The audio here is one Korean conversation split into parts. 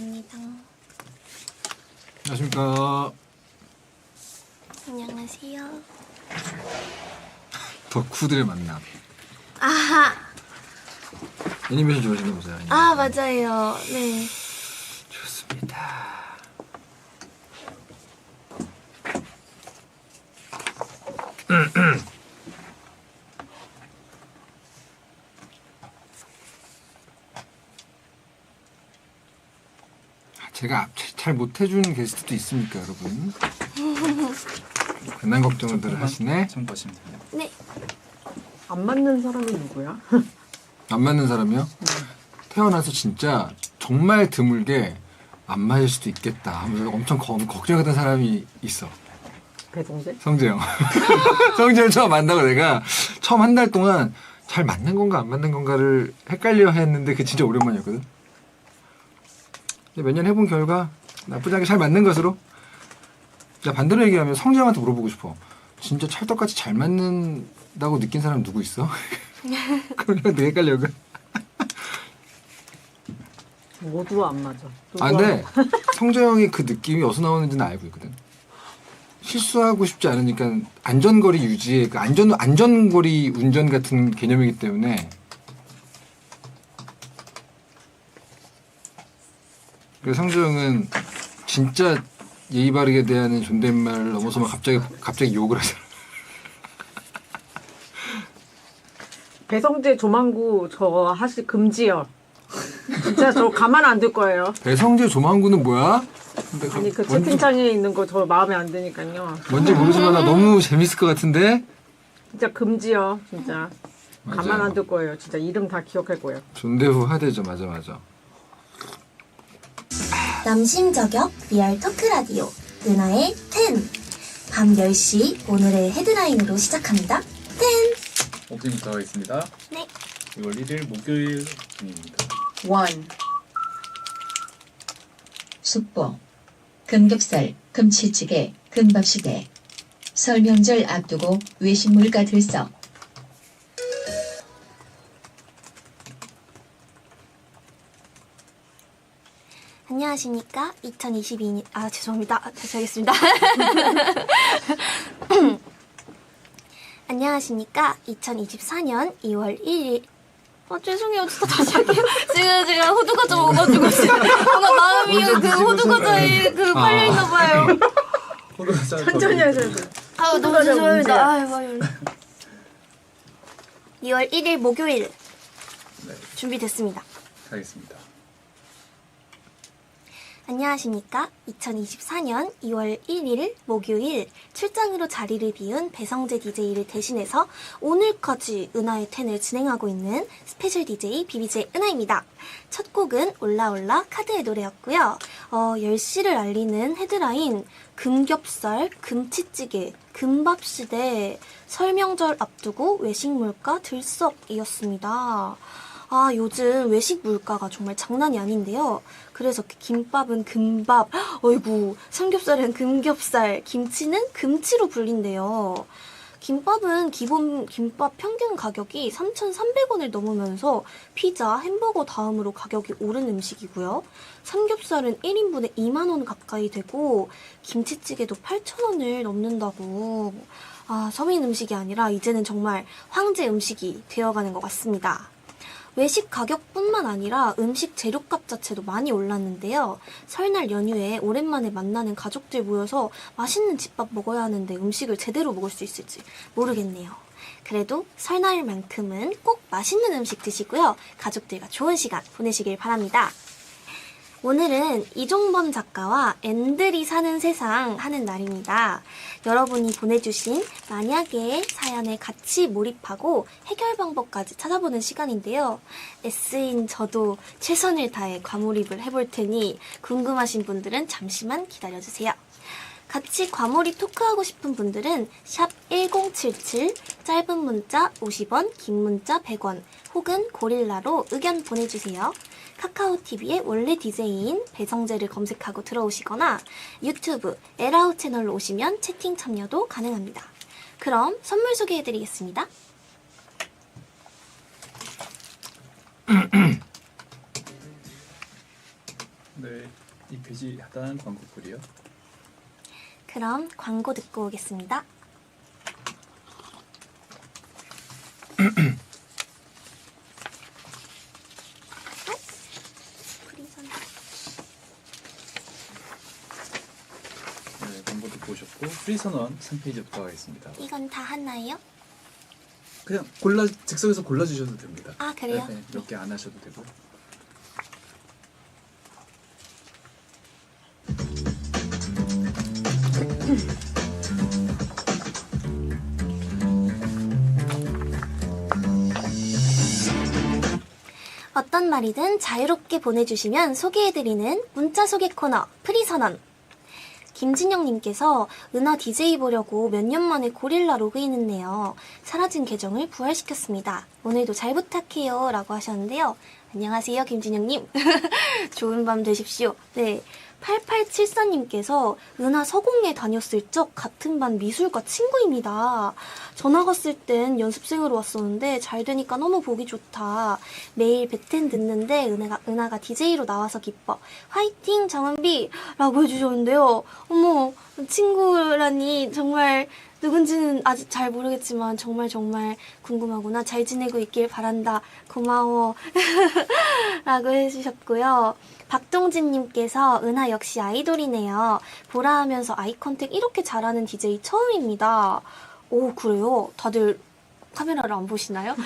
감사합니다. 안녕하십니까. 안녕하세요. 덕후들의 만남. 아하. 애니메이션 좋아하시는 보세요. 아 맞아요. 네. 좋습니다. 제가 잘 못해준 게스트도 있습니까, 여러분? 괜한 걱정을 하시네. 좀 보시면 돼요. 네. 안 맞는 사람이 누구야? 안 맞는 사람이요? 태어나서 진짜 정말 드물게 안 맞을 수도 있겠다 하면서 엄청 걱정했던 사람이 있어. 배성재? 성재형. 성재형 처음 만나고 내가 처음 한 달 동안 잘 맞는 건가 안 맞는 건가를 헷갈려 했는데 그게 진짜 오랜만이었거든. 몇 년 해본 결과 나쁘지 않게 잘 맞는 것으로. 자, 반대로 얘기하면 성재형한테 물어보고 싶어. 진짜 찰떡같이 잘 맞는다고 느낀 사람 누구 있어? 그럼 되게 헷갈려고. 모두 안 맞아. 아 근데 성재형이 그 느낌이 어디서 나오는지는 알고 있거든. 실수하고 싶지 않으니까 안전거리 유지에 그 안전거리 운전 같은 개념이기 때문에. 그래서 성재형은 진짜 예의 바르게 대하는 존댓말을 넘어서면 갑자기 욕을 하잖아. 배성재 조만구 저 하실 금지요. 진짜 저 가만 안 둘 거예요. 배성재 조만구는 뭐야? 근데 아니 그 채팅창에 있는 거 저 마음에 안 드니까요. 뭔지 모르지만 나 너무 재밌을 것 같은데? 진짜 금지요. 진짜 맞아요. 가만 안 둘 거예요. 진짜 이름 다 기억할 거예요. 존대후 하대죠. 맞아. 남심 저격 리얼 토크 라디오 은하의 10. 밤 10시 오늘의 헤드라인으로 시작합니다. 10. 오프닝부터 하겠습니다. 네. 6월 1일 목요일 오프닝입니다. 1. 숙보, 금겹살, 금치찌개, 금밥시대. 설 명절 앞두고 외식 물가 들썩. 안녕하십니까? 2022년 죄송합니다. 다시 하겠습니다. 안녕하십니까? 2024년 2월 1일 죄송해요. 진짜 다시 할게요. 지금 제가 호두과자 먹어가지고 지금 뭔가 마음이 그 호두과자에 팔려있나봐요. 천천히 하셔야 돼요. 너무 죄송합니다. 2월 1일 목요일 네, 준비됐습니다. 하겠습니다. 안녕하십니까? 2024년 2월 1일 목요일 출장으로 자리를 비운 배성재 DJ를 대신해서 오늘까지 은하의 10을 진행하고 있는 스페셜 DJ BBJ 은하입니다. 첫 곡은 올라올라 카드의 노래였고요. 10시를 알리는 헤드라인 금겹살, 금치찌개, 금밥시대, 설명절 앞두고 외식 물가 들썩이었습니다. 요즘 외식 물가가 정말 장난이 아닌데요. 그래서 김밥은 금밥, 어이구, 삼겹살은 금겹살, 김치는 금치로 불린대요. 김밥은 기본 김밥 평균 가격이 3,300원을 넘으면서 피자, 햄버거 다음으로 가격이 오른 음식이고요. 삼겹살은 1인분에 2만 원 가까이 되고 김치찌개도 8,000원을 넘는다고. 서민 음식이 아니라 이제는 정말 황제 음식이 되어가는 것 같습니다. 외식 가격뿐만 아니라 음식 재료값 자체도 많이 올랐는데요. 설날 연휴에 오랜만에 만나는 가족들 모여서 맛있는 집밥 먹어야 하는데 음식을 제대로 먹을 수 있을지 모르겠네요. 그래도 설날만큼은 꼭 맛있는 음식 드시고요. 가족들과 좋은 시간 보내시길 바랍니다. 오늘은 이종범 작가와 앤들이 사는 세상 하는 날입니다. 여러분이 보내주신 만약에 사연에 같이 몰입하고 해결 방법까지 찾아보는 시간인데요. S인 저도 최선을 다해 과몰입을 해볼 테니 궁금하신 분들은 잠시만 기다려주세요. 같이 과몰입 토크하고 싶은 분들은 샵 1077, 짧은 문자 50원, 긴 문자 100원, 혹은 고릴라로 의견 보내주세요. 카카오TV의 원래 DJ인 배성재를 검색하고 들어오시거나 유튜브 에라우 채널로 오시면 채팅 참여도 가능합니다. 그럼 선물 소개해드리겠습니다. 네. 홈페이지 하단 광고글이요. 그럼 광고 듣고 오겠습니다. 프리선. 네, 광고 듣고 오셨고 프리선언 3페이지부터 가겠습니다. 이건 다 하나요? 그냥 즉석에서 골라주셔도 됩니다. 아, 그래요? 네, 몇 개 안 하셔도 되고요. 어떤 말이든 자유롭게 보내주시면 소개해드리는 문자 소개 코너 프리선언. 김진영님께서 은하 DJ 보려고 몇 년 만에 고릴라 로그인했네요. 사라진 계정을 부활시켰습니다. 오늘도 잘 부탁해요 라고 하셨는데요. 안녕하세요 김진영님. 좋은 밤 되십시오. 네, 8874님께서 은하 서공예 다녔을 적 같은 반 미술과 친구입니다. 전화 갔을 땐 연습생으로 왔었는데 잘 되니까 너무 보기 좋다. 매일 베텐 듣는데 은하가 DJ로 나와서 기뻐. 화이팅 정은비! 라고 해주셨는데요. 어머, 친구라니 정말 누군지는 아직 잘 모르겠지만 정말 궁금하구나. 잘 지내고 있길 바란다. 고마워. 라고 해주셨고요. 박동진님께서 은하 역시 아이돌이네요. 보라 하면서 아이 컨택 이렇게 잘하는 DJ 처음입니다. 오, 그래요? 다들 카메라를 안 보시나요?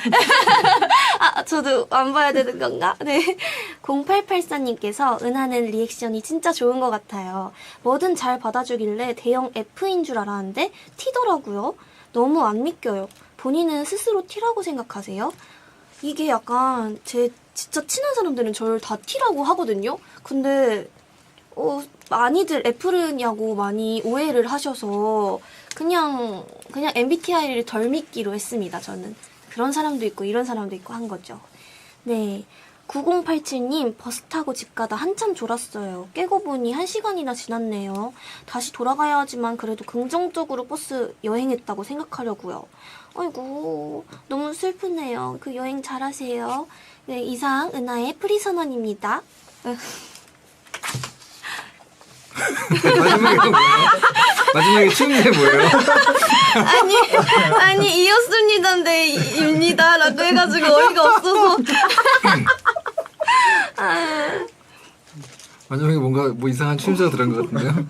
아, 저도 안 봐야 되는 건가? 네. 0884님께서 은하는 리액션이 진짜 좋은 것 같아요. 뭐든 잘 받아주길래 대형 F인 줄 알았는데 T더라고요. 너무 안 믿겨요. 본인은 스스로 T라고 생각하세요? 이게 약간 제 진짜 친한 사람들은 저를 다 T라고 하거든요. 근데 많이들 F냐고 많이 오해를 하셔서 그냥 MBTI를 덜 믿기로 했습니다. 저는 그런 사람도 있고 이런 사람도 있고 한 거죠. 네. 9087님, 버스 타고 집 가다 한참 졸았어요. 깨고 보니 1시간이나 지났네요. 다시 돌아가야 하지만 그래도 긍정적으로 버스 여행했다고 생각하려고요. 아이고, 너무 슬프네요. 그 여행 잘하세요. 네, 이상 은하의 프리선언입니다. 마지막에 뭐예요? 마지막에 춤이 뭐예요? 아니, 이었습니다인데, 입니다라고 해가지고 어이가 없어서. 마지막에 뭔가 뭐 이상한 춤소리가 들은 것 같은데요?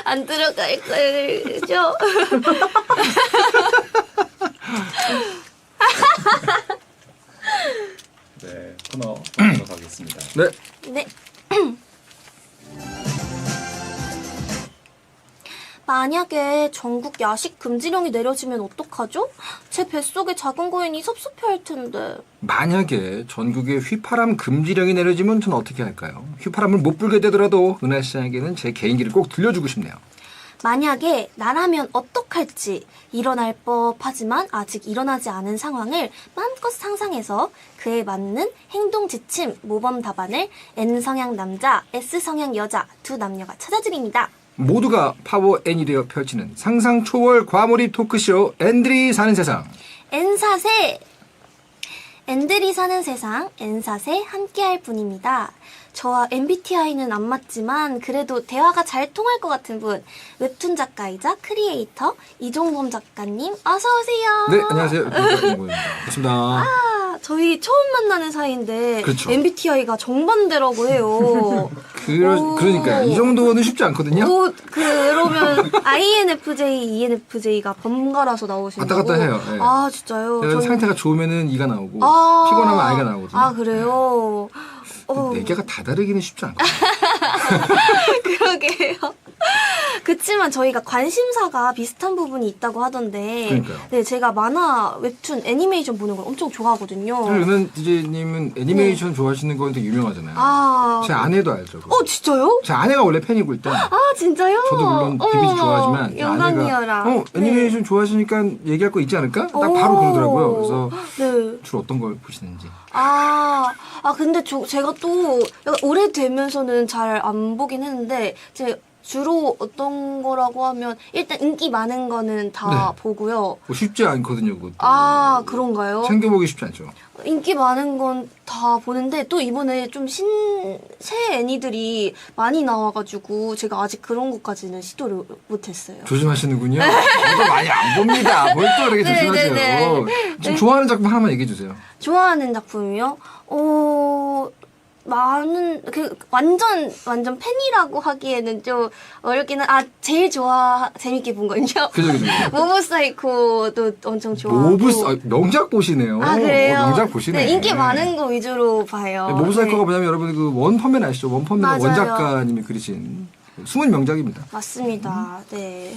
안 들어갈 거죠? 네, 코너 들어가겠습니다. 네. 네. 만약에 전국 야식 금지령이 내려지면 어떡하죠? 제 뱃속에 작은 거인이 섭섭해할 텐데. 만약에 전국에 휘파람 금지령이 내려지면 전 어떻게 할까요? 휘파람을 못 불게 되더라도 은하 씨에게는 제 개인기를 꼭 들려주고 싶네요. 만약에 나라면 어떡할지 일어날 법하지만 아직 일어나지 않은 상황을 마음껏 상상해서 그에 맞는 행동 지침, 모범 답안을 N성향 남자, S성향 여자 두 남녀가 찾아드립니다. 모두가 파워 N이 되어 펼치는 상상 초월 과몰입 토크쇼 N들이 사는 세상. N사세! N들이 사는 세상, N사세 함께할 분입니다. 저와 MBTI는 안 맞지만 그래도 대화가 잘 통할 것 같은 분, 웹툰 작가이자 크리에이터 이종범 작가님 어서 오세요. 네, 안녕하세요. 반갑습니다. 아, 저희 처음 만나는 사이인데 그렇죠. MBTI가 정반대라고 해요. 그러니까 이 정도는 쉽지 않거든요. 그러면 INFJ, ENFJ가 번갈아서 나오신다고? 왔다 갔다 해요. 네. 아, 진짜요? 그래서 상태가 좋으면은 E가 나오고 아, 피곤하면 I가 나오거든요. 아, 그래요? 네 개가 다 다르기는 쉽지 않거든요. 그러게요. 그치만 저희가 관심사가 비슷한 부분이 있다고 하던데. 그러니까요. 네, 제가 만화, 웹툰, 애니메이션 보는 걸 엄청 좋아하거든요. 은은 DJ님은 애니메이션 좋아하시는 건 되게 유명하잖아요. 아. 제 아내도 알죠. 그거. 진짜요? 제 아내가 원래 팬이고 일단. 아, 진짜요? 저도 물론 비비지 좋아하지만 제 영광이어라. 아내가 애니메이션 좋아하시니까 얘기할 거 있지 않을까? 딱 바로 그러더라고요. 그래서 네. 주로 어떤 걸 보시는지. 근데 제가 또 약간 오래되면서는 잘 안 보긴 했는데, 제 주로 어떤 거라고 하면 일단 인기 많은 거는 다 네. 보고요. 뭐 쉽지 않거든요, 그것도. 아, 그런가요? 챙겨보기 쉽지 않죠. 인기 많은 건 다 보는데 또 이번에 좀 새 애니들이 많이 나와가지고 제가 아직 그런 것까지는 시도를 못했어요. 조심하시는군요. 저도 많이 안 봅니다. 뭘 또 이렇게 네, 조심하세요. 네, 지금 네. 좋아하는 작품 하나만 얘기해 주세요. 좋아하는 작품이요? 완전 팬이라고 하기에는 좀 어렵기는, 제일 재밌게 본 건요. 그죠. 모브 사이코도 엄청 좋아하고. 모브 명작 보시네요. 그래요? 명작 보시네. 네, 인기 많은 거 위주로 봐요. 네, 모브 사이코가 네. 뭐냐면 여러분 그 원펀맨 아시죠? 원펀맨 맞아요. 원작가님이 그리신 숨은 명작입니다. 맞습니다. 네.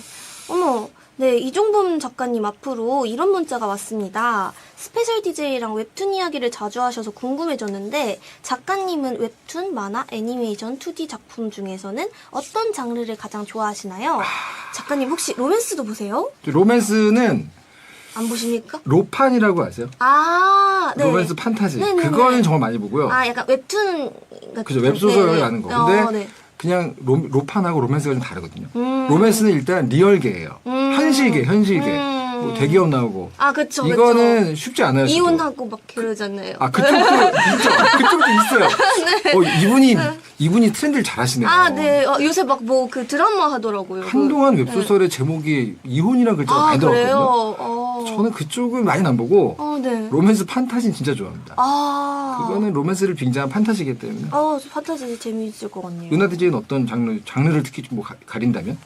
어머, 네, 이종범 작가님 앞으로 이런 문자가 왔습니다. 스페셜 DJ랑 웹툰 이야기를 자주 하셔서 궁금해졌는데, 작가님은 웹툰, 만화, 애니메이션, 2D 작품 중에서는 어떤 장르를 가장 좋아하시나요? 작가님 혹시 로맨스도 보세요? 로맨스는 안 보십니까? 로판이라고 아세요? 네. 로맨스 판타지. 네네네. 그거는 정말 많이 보고요. 약간 웹툰 같은. 그죠. 웹소설이라는 거. 근데 네. 그냥 로판하고 로맨스가 좀 다르거든요. 음. 로맨스는 일단 리얼계예요. 현실계. 뭐 대기업 나오고. 그쵸. 이거는 쉽지 않아요. 저도. 이혼하고 막 그러잖아요. 그쪽도 있죠. 그쪽도 있어요. 이분이 트렌드를 잘 하시네요. 네. 요새 막 뭐 그 드라마 하더라고요. 한동안 웹소설의 제목이 이혼이라는 글자가 많이 들어왔거든요. 그래요? 저는 그쪽은 많이 안 보고 네. 로맨스 판타지는 진짜 좋아합니다. 그거는 그거는 로맨스를 빙자한 판타지이기 때문에. 판타지 재미있을 것 같네요. 은하 DJ는 어떤 장르를 특히 뭐 가린다면?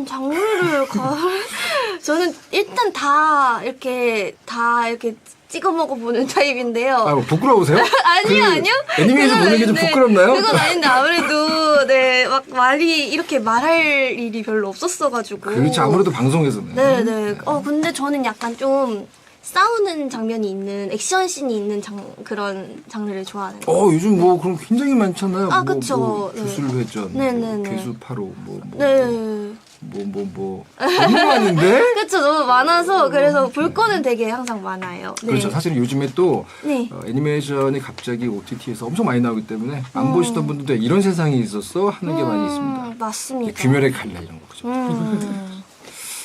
장르를 저는 일단 다 이렇게 찍어 먹어보는 타입인데요. 뭐 부끄러우세요? 아니요. 애니메이션 그건 보는 게 좀 아닌데, 부끄럽나요? 그건 아닌데 아무래도 막 이렇게 말할 일이 별로 없었어가지고. 그렇죠. 아무래도 방송에서는. 네네. 근데 저는 약간 좀 싸우는 장면이 있는, 액션씬이 있는 그런 장르를 좋아하는 거예요. 요즘 뭐 그럼 굉장히 많잖아요. 그쵸. 네. 주술회전, 네네네. 괴수파로, 네. 너무 많은데? 그쵸. 너무 많아서, 그래서 볼 거는 되게 항상 많아요. 네. 그렇죠. 사실 요즘에 또 네. 애니메이션이 갑자기 OTT에서 엄청 많이 나오기 때문에 안 보시던 분들도 이런 세상이 있었어 하는 게 많이 있습니다. 맞습니다. 귀멸의 칼날 이런 거 그죠.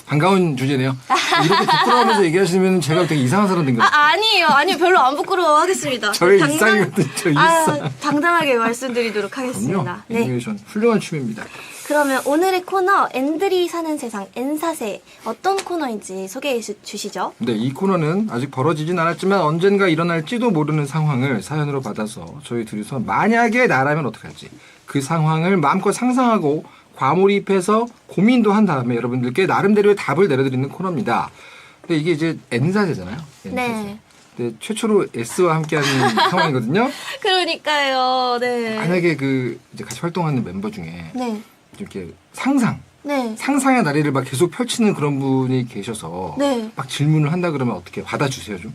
반가운 주제네요. 이렇게 부끄러워하면서 얘기하시면 제가 되게 이상한 사람 된 것 같아요. 아니요. 별로 안 부끄러워하겠습니다. 저의 일상이거든요. 저 일상. 당당하게 말씀드리도록 하겠습니다. 그럼요. 네. 애니메이션 훌륭한 춤입니다. 그러면 오늘의 코너 앤들이 사는 세상 N사세 어떤 코너인지 소개해 주시죠. 네, 이 코너는 아직 벌어지진 않았지만 언젠가 일어날지도 모르는 상황을 사연으로 받아서 저희 둘이서 만약에 나라면 어떡할지 그 상황을 마음껏 상상하고 과몰입해서 고민도 한 다음에 여러분들께 나름대로의 답을 내려드리는 코너입니다. 근데 이게 이제 N사세잖아요. 네. 근데 최초로 S와 함께하는 상황이거든요. 그러니까요. 네. 만약에 이제 같이 활동하는 멤버 중에 네. 이렇게 네. 상상의 나래를 막 계속 펼치는 그런 분이 계셔서 네. 막 질문을 한다 그러면 어떻게 받아주세요 좀?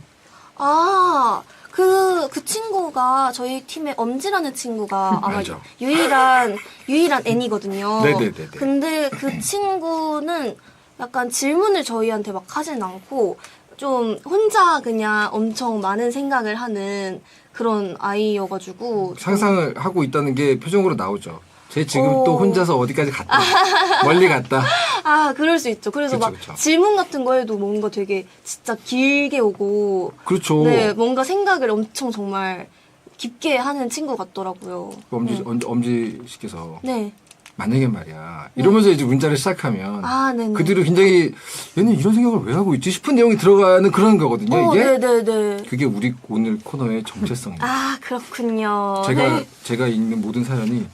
그 친구가 저희 팀의 엄지라는 친구가 아마 알죠. 유일한 애니거든요. 네네네네. 근데 그 친구는 약간 질문을 저희한테 막 하진 않고 좀 혼자 그냥 엄청 많은 생각을 하는 그런 아이여가지고 상상을 하고 있다는 게 표정으로 나오죠. 제 지금 오. 또 혼자서 어디까지 갔다. 멀리 갔다. 그럴 수 있죠. 그래서 그쵸, 막 그쵸. 질문 같은 거 해도 뭔가 되게 진짜 길게 오고 그렇죠. 네, 뭔가 생각을 엄청 정말 깊게 하는 친구 같더라고요. 엄지 씨께서 네. 만약에 말이야 이러면서 이제 문자를 시작하면 네네. 그들은 굉장히 얘는 이런 생각을 왜 하고 있지 싶은 내용이 들어가는 그런 거거든요. 이게 네네네. 그게 우리 오늘 코너의 정체성입니다. 그렇군요. 네. 제가 읽는 모든 사연이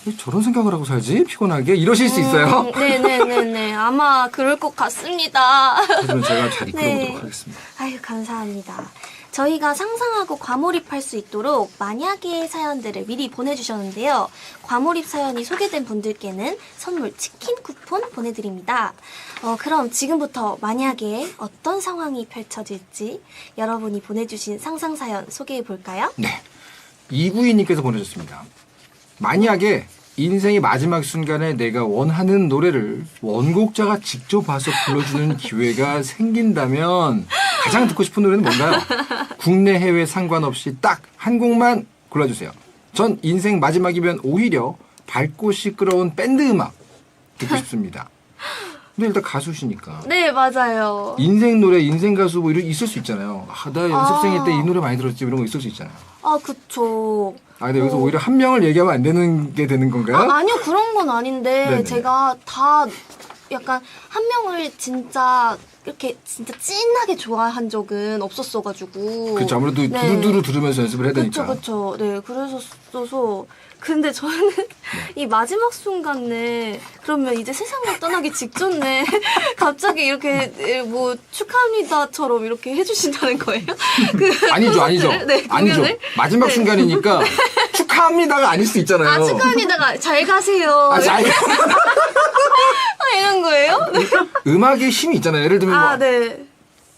왜 저런 생각을 하고 살지? 피곤하게 이러실 수 있어요. 네네네네. 아마 그럴 것 같습니다. 하지만 제가 잘 이끌어보도록 네. 하겠습니다. 감사합니다. 저희가 상상하고 과몰입할 수 있도록 만약에 사연들을 미리 보내주셨는데요. 과몰입 사연이 소개된 분들께는 선물 치킨 쿠폰 보내드립니다. 그럼 지금부터 만약에 어떤 상황이 펼쳐질지 여러분이 보내주신 상상 사연 소개해볼까요? 네. 이구이님께서 보내주셨습니다. 만약에 인생의 마지막 순간에 내가 원하는 노래를 원곡자가 직접 와서 불러주는 기회가 생긴다면 가장 듣고 싶은 노래는 뭔가요? 국내 해외 상관없이 딱 한 곡만 골라주세요. 전 인생 마지막이면 오히려 밝고 시끄러운 밴드 음악 듣고 싶습니다. 근데 일단 가수시니까 네, 맞아요. 인생 노래, 인생 가수 뭐 이런 있을 수 있잖아요. 아, 나 연습생일 때 이 노래 많이 들었지 이런 거 있을 수 있잖아요. 아, 그쵸. 아, 근데 여기서 오히려 한 명을 얘기하면 안 되는 게 되는 건가요? 아니요, 그런 건 아닌데, 네네. 제가 다 약간 한 명을 진짜 이렇게 진짜 찐하게 좋아한 적은 없었어가지고. 그렇죠. 아무래도 네. 두루두루 들으면서 연습을 해야 되니까. 그쵸. 네, 그래서 근데 저는 이 마지막 순간에 그러면 이제 세상을 떠나기 직전에 갑자기 이렇게 뭐 축하합니다처럼 이렇게 해주신다는 거예요? 아니죠. 네, 아니죠. 공연을? 마지막 네. 순간이니까 축하합니다가 아닐 수 있잖아요. 아, 축하합니다가 잘 가세요. 아, 잘 이런 거예요? 음악의 힘이 있잖아요. 예를 들면 아, 네.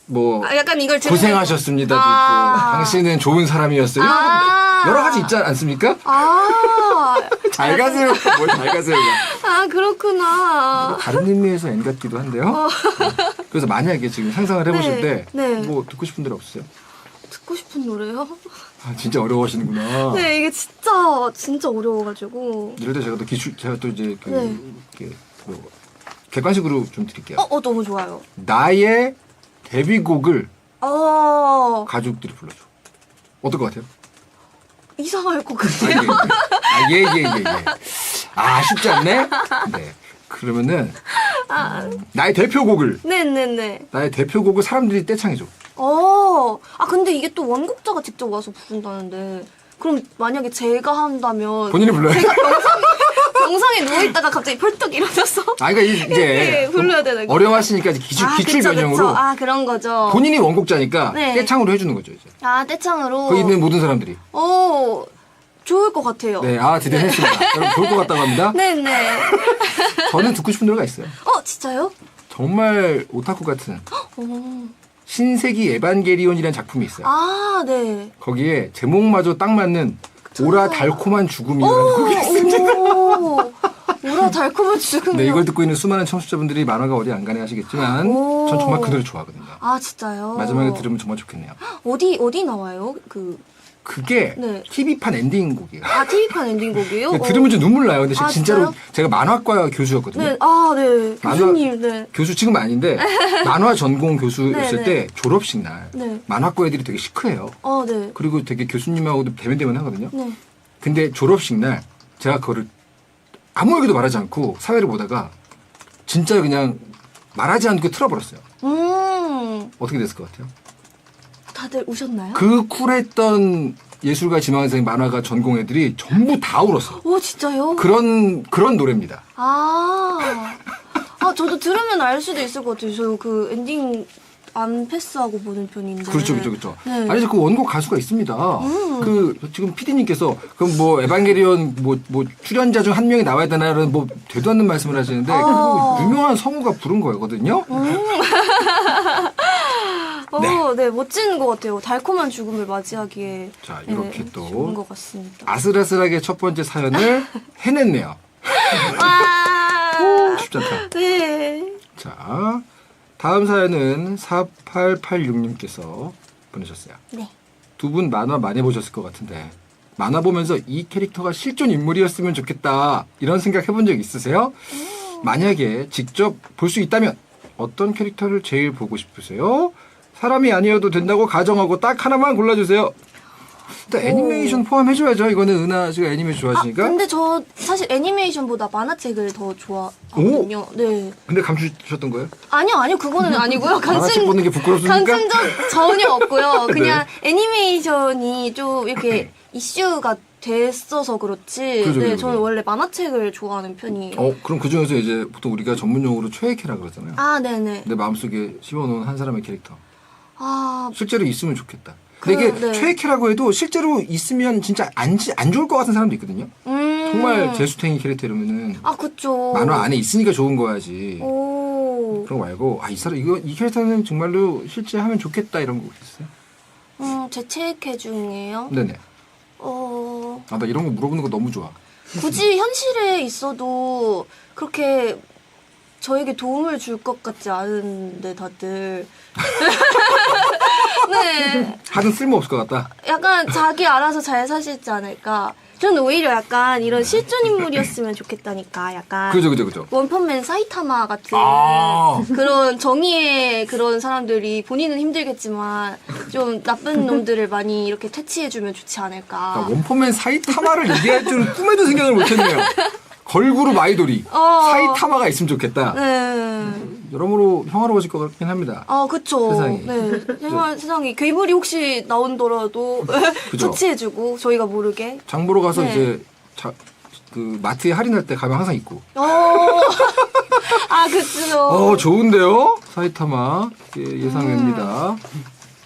뭐 아, 약간 이걸 들으면- 고생하셨습니다도 아. 있고 당신은 좋은 사람이었어요. 아. 여러 가지 있지 않습니까? 아, 잘 가세요. 뭘 잘 가세요. 아, 그렇구나. 다른 의미에서 N 같기도 한데요. 그래서 만약에 지금 상상을 해보실 네, 때 네. 뭐 듣고 싶은 노래 없으세요? 듣고 싶은 노래요? 아, 진짜 어려워하시는구나. 네, 이게 진짜 어려워가지고. 이럴 때 제가 또 이제 네. 이렇게 뭐 객관식으로 좀 드릴게요. 너무 좋아요. 나의 데뷔곡을 가족들이 불러줘. 어떨 것 같아요? 이상할 것 아, 같아요. 예. 아, 쉽지 않네? 네. 그러면은, 나의 대표곡을, 네네네. 나의 대표곡을 사람들이 떼창해줘. 근데 이게 또 원곡자가 직접 와서 부른다는데. 그럼 만약에 제가 한다면. 본인이 불러요? 제가 병상에 누워있다가 갑자기 펄떡 일어나서. 아, 그러니까 이제 이렇게 불러야 되는 거예요. 어려워하시니까 이제 기출 그쵸. 변형으로 아, 그런 거죠. 본인이 원곡자니까 네. 떼창으로 해주는 거죠, 이제. 아, 떼창으로. 거기 있는 모든 사람들이. 좋을 것 같아요. 네, 드디어 했습니다. 여러분, 좋을 것 같다고 합니다. 네네. 저는 듣고 싶은 노래가 있어요. 진짜요? 정말 오타쿠 같은 어. 신세기 에반게리온이라는 작품이 있어요. 네. 거기에 제목마저 딱 맞는 오라 달콤한 죽음이라는 곡이 있습니다. 오라 달콤한 죽음이요. 네, 이걸 듣고 있는 수많은 청취자분들이 만화가 어디 안 가네 하시겠지만 오. 전 정말 그 노래 좋아하거든요. 아, 진짜요? 마지막에 들으면 정말 좋겠네요. 어디 나와요? 그게 네. TV판 엔딩 곡이에요. TV판 엔딩곡이에요? 들으면 좀 눈물 나요. 근데 진짜로 진짜요? 제가 만화과 교수였거든요. 네, 네. 교수님, 네. 교수 지금은 아닌데 만화 전공 교수였을 네, 때 졸업식 날 네. 만화과 애들이 되게 시크해요. 네. 그리고 되게 교수님하고도 대면대면 하거든요. 네. 근데 졸업식 날 제가 그거를 아무에게도 말하지 않고 사회를 보다가 진짜 그냥 말하지 않고 틀어버렸어요. 어떻게 됐을 것 같아요? 다들 우셨나요? 그 쿨했던 예술가 지망생 만화가 전공 애들이 전부 다 울었어요. 진짜요? 그런 노래입니다. 저도 들으면 알 수도 있을 것 같아요. 저 그 엔딩 안 패스하고 보는 편인데. 그렇죠. 네. 아니, 그 원곡 가수가 있습니다. 지금 PD님께서, 그럼 뭐, 에반게리온, 출연자 중 한 명이 나와야 되나라는 되도 않는 말씀을 하시는데, 그거 유명한 성우가 부른 거거든요? 네, 멋진 것 같아요. 달콤한 죽음을 맞이하기에. 자, 이렇게 또 좋은 것 같습니다. 아슬아슬하게 첫 번째 사연을 해냈네요. 와! 쉽지 않다. 네. 자, 다음 사연은 4886님께서 보내셨어요. 네. 두 분 만화 많이 보셨을 것 같은데 만화 보면서 이 캐릭터가 실존 인물이었으면 좋겠다 이런 생각 해본 적 있으세요? 만약에 직접 볼 수 있다면 어떤 캐릭터를 제일 보고 싶으세요? 사람이 아니어도 된다고 가정하고 딱 하나만 골라주세요. 일단 애니메이션 포함해줘야죠. 이거는 은하 씨가 애니메이션 좋아하시니까. 근데 저 사실 애니메이션보다 만화책을 더 좋아하거든요. 네. 근데 감추셨던 거예요? 아니요, 그거는 아니고요. 만화책 보는 게 부끄럽습니까? 간증적 전혀 없고요. 그냥 네. 애니메이션이 좀 이렇게 이슈가 됐어서 그렇지. 그죠. 저는 원래 만화책을 좋아하는 편이에요. 그럼 그 중에서 이제 보통 우리가 전문용어로 최애캐라 그러잖아요. 네네. 내 마음속에 심어놓은 한 사람의 캐릭터. 아, 실제로 있으면 좋겠다. 근데 이게 네. 최애캐라고 해도 실제로 있으면 진짜 안 좋을 것 같은 사람도 있거든요. 정말 재수탱이 캐릭터 이러면은 그쵸. 만화 안에 있으니까 좋은 거야지. 오. 그런 거 말고 이 캐릭터는 정말로 실제 하면 좋겠다 이런 거 있어요? 제 최애캐 중에요. 네네. 나 이런 거 물어보는 거 너무 좋아. 굳이 현실에 있어도 그렇게 저에게 도움을 줄 것 같지 않은데 다들. 네. 하든 쓸모 없을 것 같다. 약간 자기 알아서 잘 사시지 않을까. 저는 오히려 약간 이런 실존 인물이었으면 좋겠다니까. 약간 그죠. 원펀맨 사이타마 같은 아. 그런 정의의 그런 사람들이 본인은 힘들겠지만 좀 나쁜 놈들을 많이 이렇게 퇴치해주면 좋지 않을까. 아, 원펀맨 사이타마를 얘기할 줄은 꿈에도 생각을 못했네요. 걸그룹 아이돌이 사이타마가 있으면 좋겠다. 네. 여러모로 평화로워질 것 같긴 합니다. 그쵸. 세상이. 네. 세상이 괴물이 혹시 나온더라도 그죠. 터치해주고 저희가 모르게. 장 보러 가서 네. 이제 그 마트에 할인할 때 가면 항상 있고. 그쵸. 좋은데요? 사이타마 예상됩니다.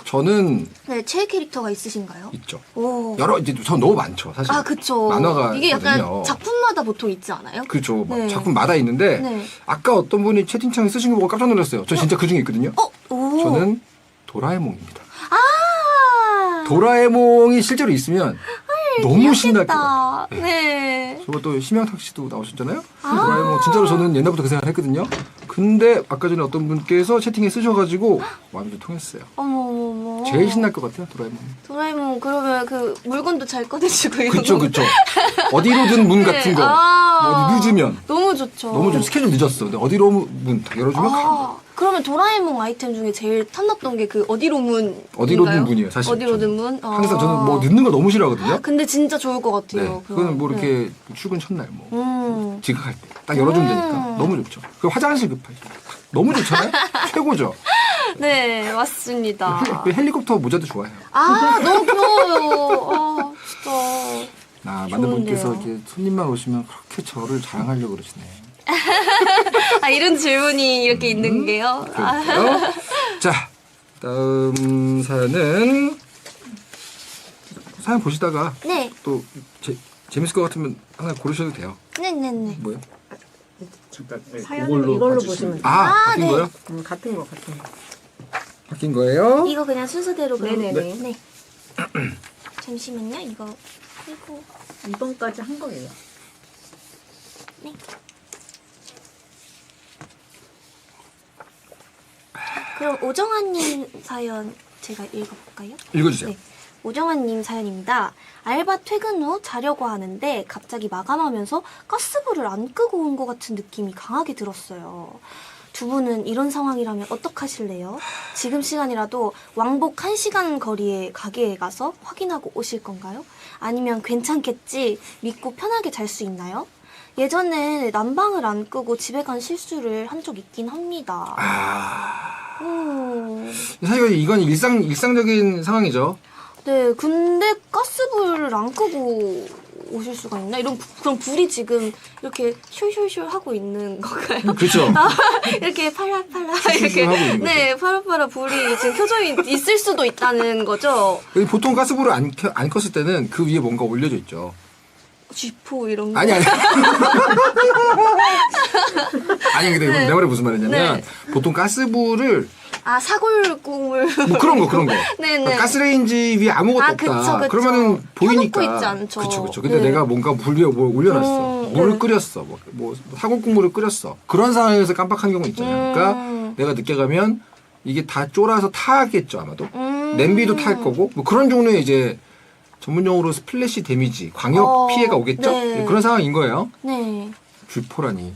저는 네, 최애 캐릭터가 있으신가요? 있죠. 오. 이제 전 너무 많죠, 사실. 그쵸. 만화가 이게 약간 있거든요. 작품마다 보통 있지 않아요? 그렇죠. 네. 작품마다 있는데 네. 아까 어떤 분이 채팅창에 쓰신 거 보고 깜짝 놀랐어요. 저 진짜 그 중에 있거든요. 오. 저는 도라에몽입니다. 아. 도라에몽이 실제로 있으면 너무 신날 것 같아요. 귀엽겠다. 네. 저거 또 심영탁 씨도 나오셨잖아요. 도라에몽 진짜로 저는 옛날부터 그 생각을 했거든요. 근데 아까 전에 어떤 분께서 채팅에 쓰셔가지고 마음이 좀 통했어요. 어머. 제일 신날 것 같아요, 도라에몽. 도라에몽 그러면 그 물건도 잘 꺼내주고 이런 그쵸, 거. 그쵸. 어디로든 문 같은 거. 뭐 어디 늦으면. 너무 좋죠. 너무 좀 스케줄 늦었어. 근데 어디로 문 딱 열어주면 가. 그러면 도라에몽 아이템 중에 제일 탐났던 게 그 어디로 문. 어디로든 문이에요, 사실. 어디로든 저는. 문? 항상 저는 뭐 늦는 걸 너무 싫어하거든요. 근데 진짜 좋을 것 네. 같아요. 그거는 뭐 네. 이렇게 출근 첫날 뭐. 지각할 때. 딱 열어주면 되니까. 너무 좋죠. 그 화장실 급할 때. 너무 좋잖아요? 최고죠. 네, 맞습니다. 그 헬리콥터 모자도 좋아해요. 너무 귀여워요. 진짜. 많은 분께서 좋은데요. 이렇게 손님만 오시면 그렇게 저를 자랑하려고 그러시네. 이런 질문이 이렇게 있는 게요. 그렇고요. 자, 다음 사연은 사연 보시다가 네. 또 재밌을 것 같으면 하나 고르셔도 돼요. 네네네. 뭐요? 잠깐 사연을 이걸로 보시면 돼요. 바뀐 네. 거요? 같은 거. 바뀐 거예요? 이거 그냥 순서대로 그럼. 네네네. 네. 잠시만요. 이거 그리고 2번까지 한 거예요. 네. 그럼 오정아님 사연 제가 읽어볼까요? 읽어주세요. 네. 오정아님 사연입니다. 알바 퇴근 후 자려고 하는데 갑자기 마감하면서 가스불을 안 끄고 온 것 같은 느낌이 강하게 들었어요. 두 분은 이런 상황이라면 어떡하실래요? 지금 시간이라도 왕복 1시간 거리의 가게에 가서 확인하고 오실 건가요? 아니면 괜찮겠지 믿고 편하게 잘 수 있나요? 예전에 난방을 안 끄고 집에 간 실수를 한 적 있긴 합니다. 사실 이건 일상적인 상황이죠. 네, 근데 가스불을 안 끄고 오실 수가 있나? 그럼 불이 지금 이렇게 숄숄숄 하고 있는 건가요? 그렇죠. 이렇게 팔라팔라 슉슉슉 이렇게 하고 있는 네, 파라파라 불이 지금 켜져 있을 수도 있다는 거죠. 보통 가스불을 안 껐을 때는 그 위에 뭔가 올려져 있죠. 쥐포 이런 거. 아니. 아니 근데 내 말이 무슨 말이냐면 보통 가스불을 사골국물 뭐 그런 거 네네. 가스레인지 위에 아무것도 없다. 그쵸. 그러면은 보이니까. 켜놓고 있지 않죠. 그쵸. 근데 네. 내가 뭔가 불 위에 뭘 올려놨어. 물을 네. 끓였어. 뭐 사골국물을 끓였어. 그런 상황에서 깜빡한 경우 있잖아요. 그러니까 내가 늦게 가면 이게 다 쫄아서 타겠죠 아마도. 냄비도 탈 거고 뭐 그런 종류의 이제 전문용어로 스플래시 데미지, 광역 피해가 오겠죠? 네. 그런 상황인 거예요. 네. 쥐포라니.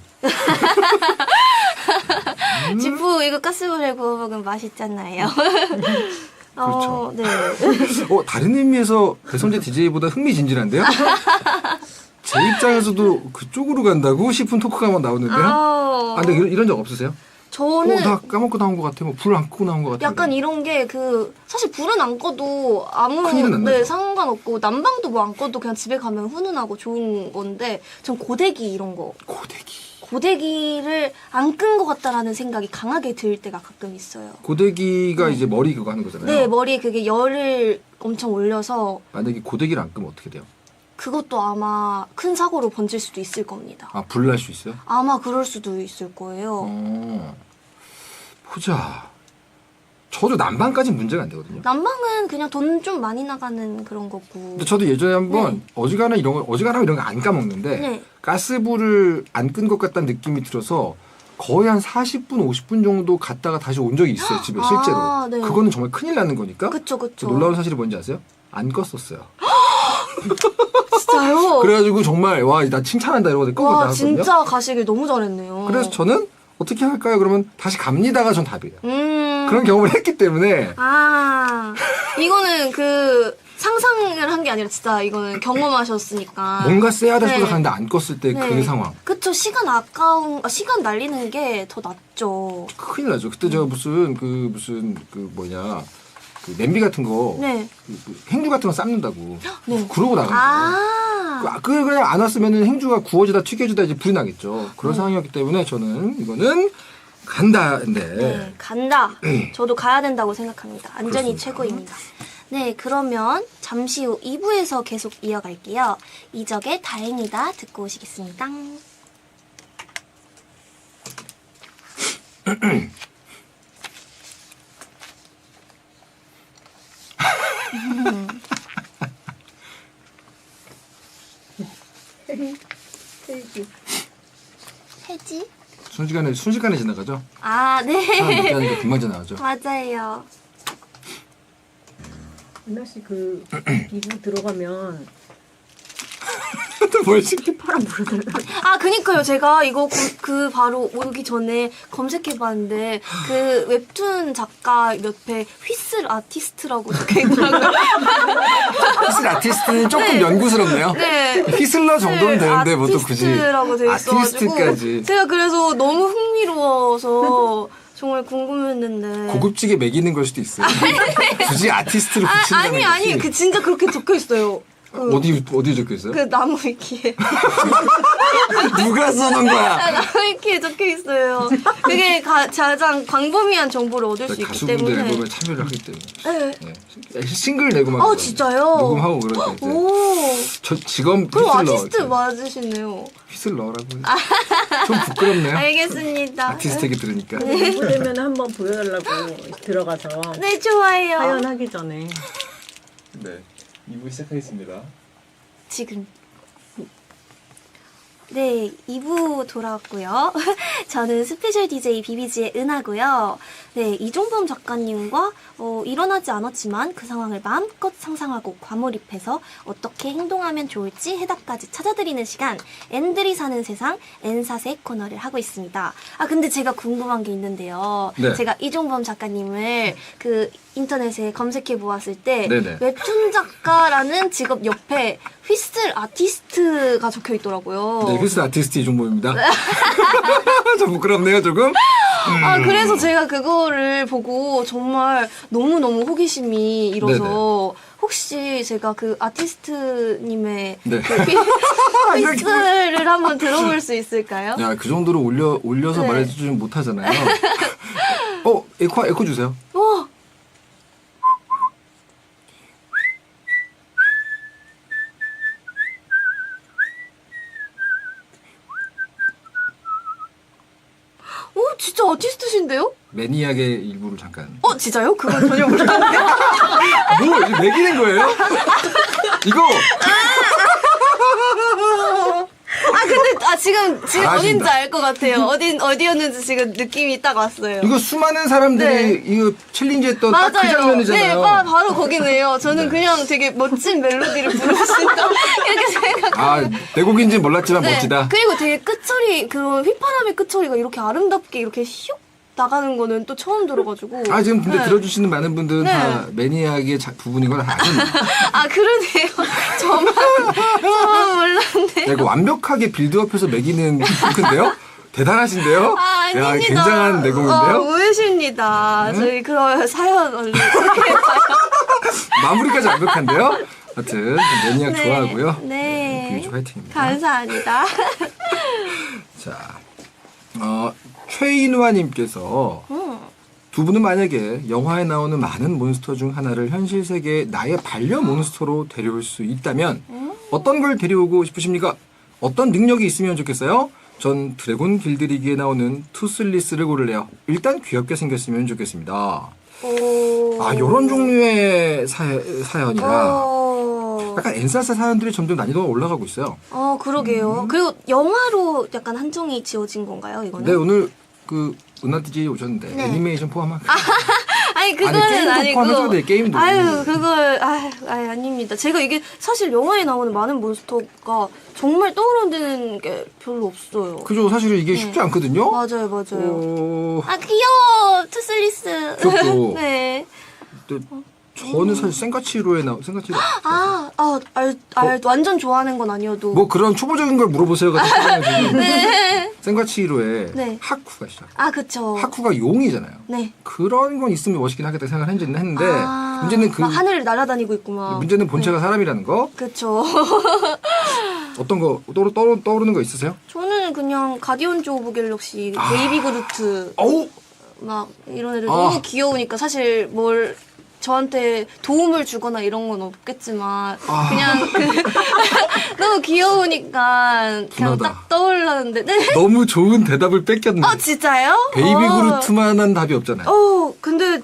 쥐포 이거 가스불에 구워 먹으면 맛있잖아요. 그렇죠. 네. 다른 의미에서 배성재 DJ보다 흥미진진한데요? 제 입장에서도 그쪽으로 간다고 싶은 토크가 한번 나오는데요? 근데 이런 적 없으세요? 저는 나 까먹고 나온 것 같아. 뭐 불 안 끄고 나온 것 같아. 약간 이런 게 사실 불은 안 꺼도 아무 큰일은 안 나죠. 상관없고 난방도 뭐 안 꺼도 그냥 집에 가면 훈훈하고 좋은 건데 전 고데기 이런 거 고데기를 안 끈 것 같다라는 생각이 강하게 들 때가 가끔 있어요. 고데기가 이제 머리 그거 하는 거잖아요. 네, 머리에 그게 열을 엄청 올려서 만약에 고데기를 안 끄면 어떻게 돼요? 그것도 아마 큰 사고로 번질 수도 있을 겁니다. 불 날 수 있어요? 아마 그럴 수도 있을 거예요. 보자. 저도 난방까지 문제가 안 되거든요. 난방은 그냥 돈 좀 많이 나가는 그런 거고. 근데 저도 예전에 한번 어지간하면 이런 거 안 까먹는데 네. 가스불을 안 끈 것 같다는 느낌이 들어서 거의 한 40분, 50분 정도 갔다가 다시 온 적이 있어요, 집에 실제로. 네. 그거는 정말 큰일 나는 거니까. 그쵸. 놀라운 사실이 뭔지 아세요? 안 껐었어요. 진짜요? 그래가지고 정말 와 나 칭찬한다 이러고 끄고 와, 나왔거든요. 진짜 가시길 너무 잘했네요. 그래서 저는 어떻게 할까요? 그러면 다시 갑니다가 전 답이에요. 그런 음. 경험을 했기 때문에 아, 이거는 그 상상을 한 게 아니라 진짜 이거는 경험하셨으니까. 뭔가 써야 될 네. 생각하는데 안 껐을 때 그 네. 상황 그쵸. 시간 시간 날리는 게 더 낫죠. 큰일 나죠. 그때 제가 무슨 그 뭐냐 그 냄비 같은 거 네. 그 행주 같은 거 삶는다고 네. 그러고 나간 거예요. 아. 그냥 안 왔으면 행주가 구워지다 튀겨지다 이제 불이 나겠죠. 그런 상황이었기 때문에 저는 이거는 간다인데 네, 간다. 저도 가야 된다고 생각합니다. 안전이 그렇습니다. 최고입니다. 네, 그러면 잠시 후 2부에서 계속 이어갈게요. 이적의 다행이다 듣고 오시겠습니다. 해지? 순식간에 지나가죠. 아, 사람 늦게 네. 하니까 금방 지나가죠. 맞아요. 은하 씨그 이부 들어가면 뭘 시키? 파란 물어달라. 아, 그니까요. 제가 이거 바로 오기 전에 검색해봤는데, 그 웹툰 작가 옆에 휘슬 아티스트라고 적혀있더라고요. 휘슬 아티스트는 조금 네. 연구스럽네요. 네. 휘슬러 정도는 되는데 뭐 또 굳이 아티스트라고 돼 있어가지고. 아티스트까지 제가 그래서 너무 흥미로워서 정말 궁금했는데. 고급지게 매기는 걸 수도 있어요. 굳이 아티스트를 붙인다는 아니, 것이 진짜 그렇게 적혀있어요. 어디 적혀 있어요? 그 나무 위키에. 누가 써놓은 거야? 나무 위키에 적혀있어요. 그게 가장 광범위한 정보를 얻을 수 있기 가수분들 때문에. 앨범에 참여를 하기 때문에 네. 네. 싱글 내고 막 진짜요? 녹음하고 그러니까 이제 오. 저 직업 그럼 휘슬러 아티스트 맞으시네요. 휘슬러라고 좀 부끄럽네요. 알겠습니다. 아티스트에게 들으니까 이부 되면 한번 보여달라고 들어가서 네, 좋아요. 사연하기 전에. 네, 2부 시작하겠습니다. 지금. 네, 2부 돌아왔고요. 저는 스페셜 DJ 비비지의 은하고요. 네, 이종범 작가님과 일어나지 않았지만 그 상황을 마음껏 상상하고 과몰입해서 어떻게 행동하면 좋을지 해답까지 찾아드리는 시간 N들이 사는 세상 N사세 코너를 하고 있습니다. 아, 근데 제가 궁금한 게 있는데요. 네. 제가 이종범 작가님을 그 인터넷에 검색해 보았을 때 네네. 웹툰 작가라는 직업 옆에 휘슬 아티스트가 적혀 있더라고요. 네, 휘슬 아티스트 이종범입니다. 좀 부끄럽네요 조금. 아, 그래서 제가 그거를 보고 정말 너무너무 호기심이 일어서 혹시 제가 그 아티스트님의 네. 그 휘슬을 한번 들어볼 수 있을까요? 야, 그 정도로 올려서 네. 말해주지 못하잖아요. 에코 주세요. 와, 진짜 아티스트신데요? 매니악의 일부를 잠깐. 진짜요? 그건 전혀 몰랐는데. 뭐 이제 매기는 거예요? 이거 근데 지금 아, 어딘지 진짜. 알 것 같아요. 어디였는지 지금 느낌이 딱 왔어요. 이거 수많은 사람들이 이거 챌린지했던 딱 그 맞아요. 장면이잖아요. 네, 바로 거기네요. 저는 그냥 되게 멋진 멜로디를 부를 수 있다 이렇게 생각. 아, 내 곡인지는 몰랐지만 멋지다. 그리고 되게 끝처리 그런 휘파람의 끝처리가 이렇게 아름답게 이렇게 슉 나가는 거는 또 처음 들어가지고. 아, 지금 근데 네. 들어주시는 많은 분들은 네. 다 매니악의 부분인 걸 아시는 아, 그러네요. 저만 몰랐네. 야, 이거 완벽하게 빌드업해서 매기는 핑크인데요? 대단하신데요? 아, 야, 아닙니다. 굉장한 내공인데요? 오해십니다. 저희 그럼 사연 얼른 소개해봐요. 마무리까지 완벽한데요? 하여튼 매니악 네. 좋아하고요. 네. 비비지 화이팅입니다. 감사합니다. 자, 최인화님께서 두 분은 만약에 영화에 나오는 많은 몬스터 중 하나를 현실 세계에 나의 반려 몬스터로 데려올 수 있다면 어떤 걸 데려오고 싶으십니까? 어떤 능력이 있으면 좋겠어요? 전 드래곤 길들이기에 나오는 투슬리스를 고를래요. 일단 귀엽게 생겼으면 좋겠습니다. 아, 요런 종류의 사연이라 약간 엔사사 사연들이 점점 난이도가 올라가고 있어요. 그러게요. 그리고 영화로 약간 한정이 지어진 건가요, 이거는? 네, 오늘 그 은하 DJ 오셨는데 네. 애니메이션 포함한 아니 그거는 게임도 아니고. 포함해줘야 돼, 게임도. 아유 그걸 아닙니다. 제가 이게 사실 영화에 나오는 많은 몬스터가 정말 떠오르는 게 별로 없어요. 그죠. 사실 이게 네. 쉽지 않거든요. 맞아요. 어, 아 귀여워 투슬리스. 귀엽죠. 네. 또 저는 사실 생가치로에 생가치로 완전 좋아하는 건 아니어도. 뭐 그런 초보적인 걸 물어보세요 같은 생각이 네. 생가치로에 네. 하쿠가 있어요. 아 그쵸. 하쿠가 용이잖아요. 네. 그런 건 있으면 멋있긴 하겠다 생각을 했는데 아, 문제는 그 막 하늘을 날아다니고 있구만. 문제는 본체가 사람이라는 거. 그쵸. 어떤 거 떠오르는 거 있으세요? 저는 그냥 가디언즈 오브 갤럭시 베이비 그루트 어우 막 이런 애들 아. 너무 귀여우니까 사실 뭘 저한테 도움을 주거나 이런 건 없겠지만 그냥 너무 귀여우니까 그냥 분하다. 딱 떠올랐는데 네. 너무 좋은 대답을 뺏겼네. 진짜요? 베이비 그루트만한 답이 없잖아요. 근데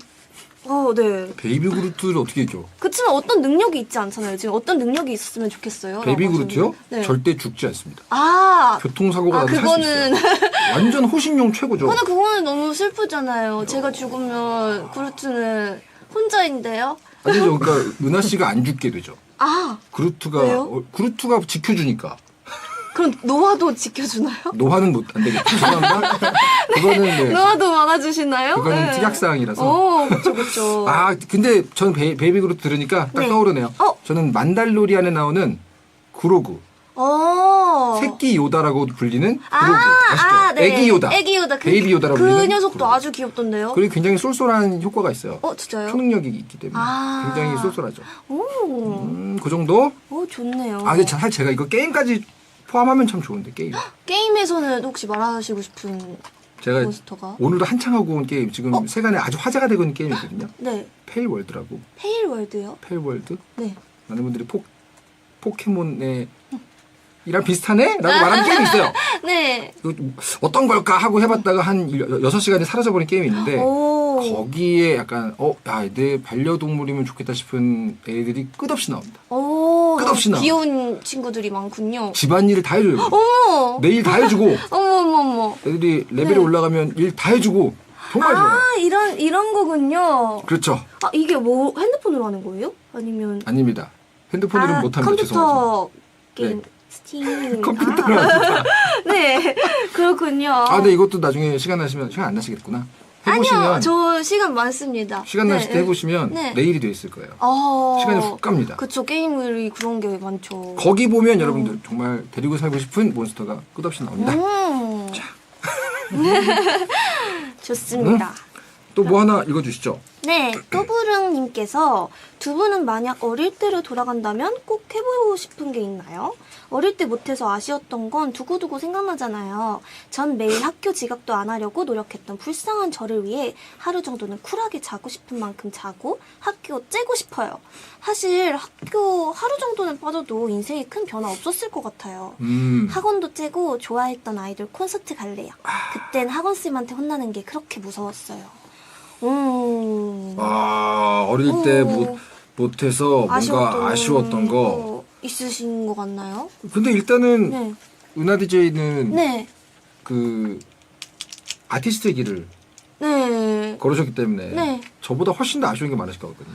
네. 베이비 그루트를 어떻게 해줘? 그치만 어떤 능력이 있지 않잖아요. 지금 어떤 능력이 있었으면 좋겠어요. 베이비 라고 그루트요? 하시는데. 네. 절대 죽지 않습니다. 교통사고가 나도 살수 그거는 있어요. 완전 호신용 최고죠. 그거는 너무 슬프잖아요. 제가 죽으면 그루트는 혼자인데요. 아니죠. 그러니까 은하 씨가 안 죽게 되죠. 그루트가 왜요? 그루트가 지켜주니까. 그럼 노아도 지켜주나요? 노화는 안 되겠죠. 죄송합니다. 그거는 네. 노아도 막아주시나요? 그거는 네. 특약사항이라서. 그쵸. 근데 저는 베이비 그루트 들으니까 딱 네. 떠오르네요. 저는 만달로리안에 나오는 구로그. 새끼 요다라고 불리는 구로그. 아시죠? 네. 애기 요다. 애기 요다. 베이비 요다라고 그 불리는 녀석도 구로그. 아주 귀엽던데요? 그리고 굉장히 쏠쏠한 효과가 있어요. 진짜요? 초능력이 있기 때문에 굉장히 쏠쏠하죠. 그 정도? 좋네요. 근데 사실 제가 이거 게임까지 포함하면 참 좋은데 게임. 게임에서는 혹시 말하시고 싶은 제가 몬스터가? 오늘도 한창 하고 온 게임 지금 세간에 아주 화제가 되고 있는 게임이 있거든요. 네. 페일월드라고. 페일월드요? 페일월드. 네. 많은 분들이 포켓몬의 이랑 비슷하네? 라고 말하는 게임이 있어요. 네. 이거 어떤 걸까 하고 해봤다가 한 6시간이 사라져버린 게임이 있는데 거기에 약간 내 반려동물이면 좋겠다 싶은 애들이 끝없이 나옵니다. 끝없이 나와. 귀여운 친구들이 많군요. 집안일을 다 해줘요. 어머! 내일 다 해주고 어머. 애들이 레벨이 네. 올라가면 일 다 해주고 정말 좋아요. 이런 거군요. 그렇죠. 이게 뭐 핸드폰으로 하는 거예요? 아니면 아닙니다. 핸드폰으로는 못합니다. 죄송하죠. 컴퓨터 게임 네. 스팀. 컴퓨터로 합니다. 네. 그렇군요. 근데 이것도 나중에 시간 안 나시겠구나. 해보시면 아니요. 저 시간 많습니다. 시간 나실 때 해보시면 네. 내일이 돼 있을 거예요. 시간이 훅 갑니다. 그쵸. 게임들이 그런 게 많죠. 거기 보면 여러분들 정말 데리고 살고 싶은 몬스터가 끝없이 나옵니다. 자. 좋습니다. 또 뭐 하나 읽어주시죠. 네, 또부릉님께서 두 분은 만약 어릴 때로 돌아간다면 꼭 해보고 싶은 게 있나요? 어릴 때 못해서 아쉬웠던 건 두고두고 생각나잖아요. 전 매일 학교 지각도 안 하려고 노력했던 불쌍한 저를 위해 하루 정도는 쿨하게 자고 싶은 만큼 자고 학교 째고 싶어요. 사실 학교 하루 정도는 빠져도 인생에 큰 변화 없었을 것 같아요. 학원도 째고 좋아했던 아이돌 콘서트 갈래요. 그땐 학원쌤한테 혼나는 게 그렇게 무서웠어요. 어릴 때 못해서 뭔가 아쉬웠던 거 있으신 것 같나요? 근데 일단은 네. 은하 DJ는 네. 그 아티스트의 길을 네. 걸으셨기 때문에 네. 저보다 훨씬 더 아쉬운 게 많으실 거거든요.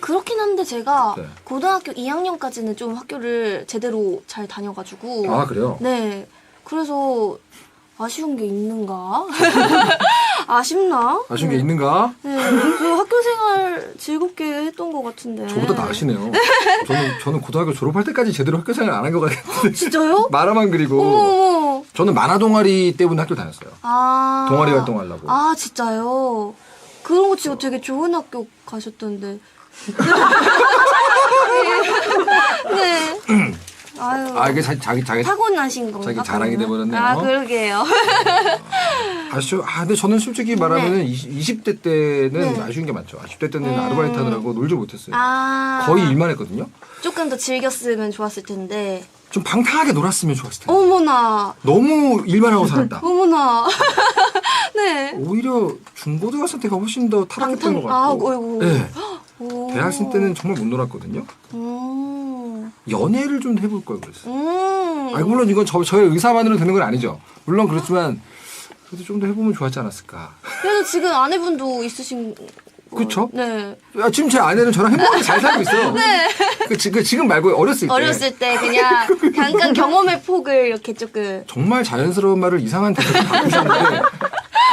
그렇긴 한데 제가 네. 고등학교 2학년까지는 좀 학교를 제대로 잘 다녀가지고. 그래요? 네. 그래서 아쉬운 게 있는가? 아쉽나? 아쉬운 게 있는가? 네. 저 학교 생활 즐겁게 했던 것 같은데. 저보다 나으시네요. 저는 고등학교 졸업할 때까지 제대로 학교 생활 안 한 것 같은데. 진짜요? 만화만 그리고. 어머. 저는 만화 동아리 때문에 학교 다녔어요. 동아리 활동하려고. 진짜요? 그런 거 치고 되게 좋은 학교 가셨던데. 네. 아유. 이게 자기 타고나신 건가? 자기 자랑이 그러면? 돼버렸네요. 그러게요. 아쉬워. 근데 저는 솔직히 말하면은 20대 때는 네. 아쉬운 게 많죠. 20대 때는 아르바이트 하느라고 놀지 못했어요. 거의 일만 했거든요. 조금 더 즐겼으면 좋았을 텐데. 좀 방탕하게 놀았으면 좋았을 텐데. 어머나. 너무 일만 하고 살았다. 어머나. 네. 오히려 중고등학생 때가 훨씬 더 타락했던 것 같고. 어이구. 네. 오. 대학생 때는 정말 못 놀았거든요. 연애를 좀 해볼 걸 그랬어요. 물론 이건 저의 의사만으로 되는 건 아니죠. 물론 그렇지만 그래도 좀 더 해보면 좋았지 않았을까. 그래도 지금 아내분도 있으신 그쵸? 네. 지금 제 아내는 저랑 행복하게 잘 살고 있어요. 네. 지금 말고 어렸을 때. 어렸을 때 그냥 잠깐 경험의 폭을 이렇게 조금. 정말 자연스러운 말을 이상한 대사로 바꾸셨는데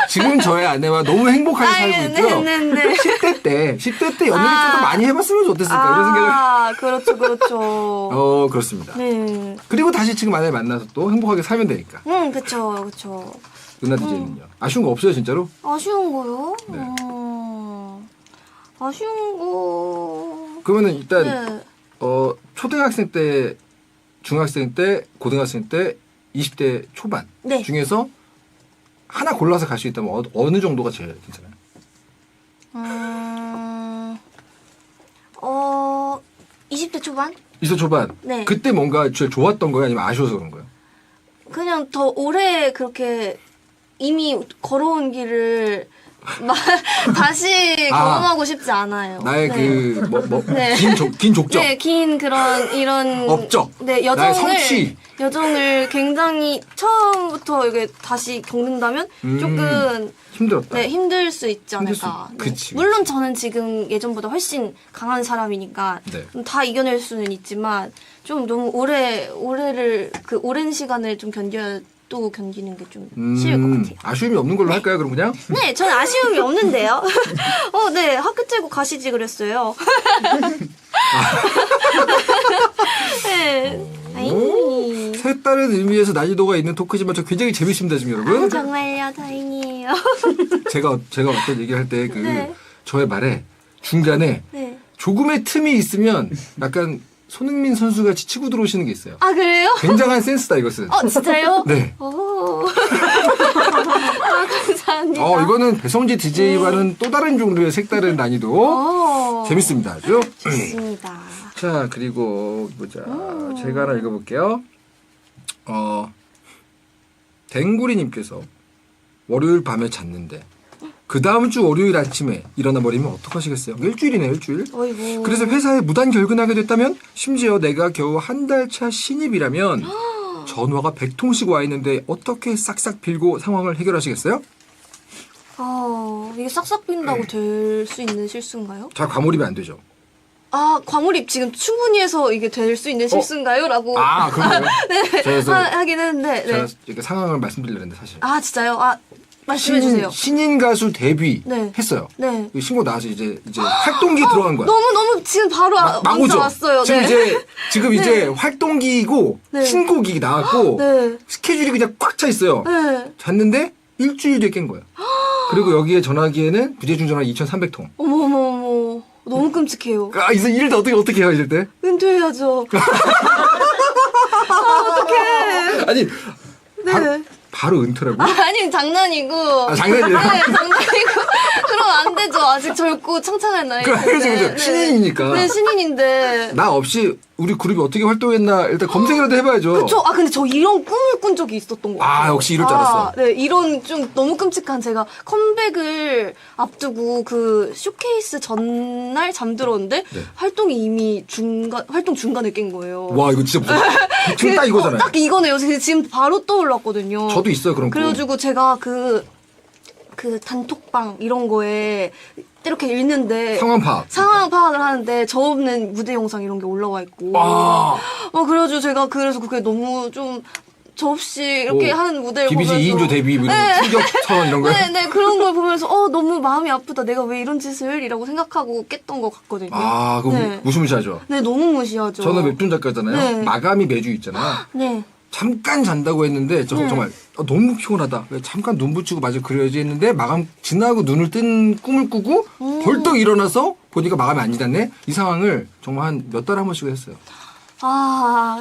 지금 저의 아내와 너무 행복하게 살고 있고요. 네. 10대 때 연애를 좀 더 많이 해봤으면 좋겠을까 이런 생각을. 그렇죠. 그렇습니다. 네. 그리고 다시 지금 아내 만나서 또 행복하게 살면 되니까. 그쵸. 은하 DJ는요. 아쉬운 거 없어요 진짜로? 아쉬운 거요? 네. 아쉬운 거. 그러면은 일단 네. 초등학생 때, 중학생 때, 고등학생 때, 20대 초반 네. 중에서 하나 골라서 갈 수 있다면 어느 정도가 제일 괜찮아요? 20대 초반? 20대 초반. 네. 그때 뭔가 제일 좋았던 거예요? 아니면 아쉬워서 그런 거예요? 그냥 더 오래 그렇게 이미 걸어온 길을 다시 경험하고 싶지 않아요. 나의 네. 네. 긴 족적. 네, 긴 그런 업적. 네, 나의 성취. 여정을 굉장히 처음부터 이게 다시 겪는다면 조금 힘들었다. 네, 힘들 수 있지 않을까. 네. 그치. 물론 저는 지금 예전보다 훨씬 강한 사람이니까 네. 다 이겨낼 수는 있지만 좀 너무 오래를 그 오랜 시간을 좀 또 견디는 게 좀 쉬울 것 같아요. 아쉬움이 없는 걸로 할까요, 그럼 그냥? 네, 저는 아쉬움이 없는데요. 네, 학교 째고 가시지 그랬어요. 네. 다행히. 색다른 의미에서 난이도가 있는 토크지만 저 굉장히 재밌습니다, 지금 여러분. 정말요, 다행이에요. 제가 어떤 얘기를 할 때 네. 저의 말에 중간에 네. 조금의 틈이 있으면 약간 손흥민 선수가 치고 들어오시는 게 있어요. 아, 그래요? 굉장한 센스다, 이것은. 진짜요? 네. 오. 감사합니다. 이거는 배성재 DJ와는 또 다른 종류의 색다른 난이도. 재밌습니다, 아주. 좋습니다. 자, 그리고 보자. 제가 하나 읽어볼게요. 댕구리님께서 월요일 밤에 잤는데 그 다음 주 월요일 아침에 일어나 버리면 어떡하시겠어요? 일주일이네요, 일주일. 어이구. 그래서 회사에 무단 결근하게 됐다면 심지어 내가 겨우 한 달 차 신입이라면 전화가 100통씩 와 있는데 어떻게 싹싹 빌고 상황을 해결하시겠어요? 이게 싹싹 빈다고 될 수 있는 실수인가요? 잘 과몰입이 안 되죠. 과몰입 지금 충분히 해서 이게 될 수 있는 실수인가요? 라고. 그런가요? 네. 그래서 하긴 했는데. 제가 네. 이렇게 상황을 말씀드리려는데 사실. 진짜요? 말씀해주세요. 신인 가수 데뷔 네. 했어요. 네. 신고 나와서 이제 활동기 들어간 거야. 너무 지금 바로 막 문자 오죠. 왔어요. 지금 이제 활동기고 네. 신곡이 나왔고 네. 스케줄이 그냥 꽉 차 있어요. 네. 잤는데 일주일 뒤에 깬 거예요. 그리고 여기에 전화기에는 부재중 전화 2,300통. 어머. 너무 끔찍해요. 이제 일도 어떻게 해요, 이럴 때? 은퇴해야죠. 어떡해. 아니, 네. 바로 은퇴라고? 아니, 장난이고. 장난이에요? 네, 장난이고. 그러면 안 되죠. 아직 젊고 창창한 나이. 그죠. 신인이니까. 네, 신인인데. 나 없이 우리 그룹이 어떻게 활동했나 일단 검색이라도 해봐야죠. 그쵸. 근데 저 이런 꿈을 꾼 적이 있었던 거 같아요. 역시 이럴 줄 알았어. 네, 이런 좀 너무 끔찍한 제가 컴백을 앞두고 그 쇼케이스 전날 잠들었는데 네. 활동 중간에 깬 거예요. 와, 이거 진짜 무서워. 지금 딱 이거잖아요. 딱 이거네요. 지금 바로 떠올랐거든요. 저도 있어요, 그런 거. 그래가지고 제가 그 단톡방 이런 거에 이렇게 읽는데 상황 파악을 하는데 저 없는 무대 영상 이런 게 올라와 있고 그래가지고 제가 그래서 그게 너무 좀 저 없이 이렇게 하는 무대를 비비지 보면서 2인조 데뷔 뭐 이런 거 충격 선언 이런 거요? 네, 그런 걸 보면서 너무 마음이 아프다. 내가 왜 이런 짓을 이라고 생각하고 깼던 것 같거든요. 그거 네. 무시무시하죠. 네, 너무 무시하죠. 저는 웹툰 작가잖아요. 네. 마감이 매주 있잖아요. 네. 잠깐 잔다고 했는데 정말 너무 피곤하다. 잠깐 눈 붙이고 마저 그려야지 했는데 마감 지나고 눈을 뜬 꿈을 꾸고 벌떡 일어나서 보니까 마감이 안 지났네. 이 상황을 정말 한 몇 달에 한 번씩 했어요.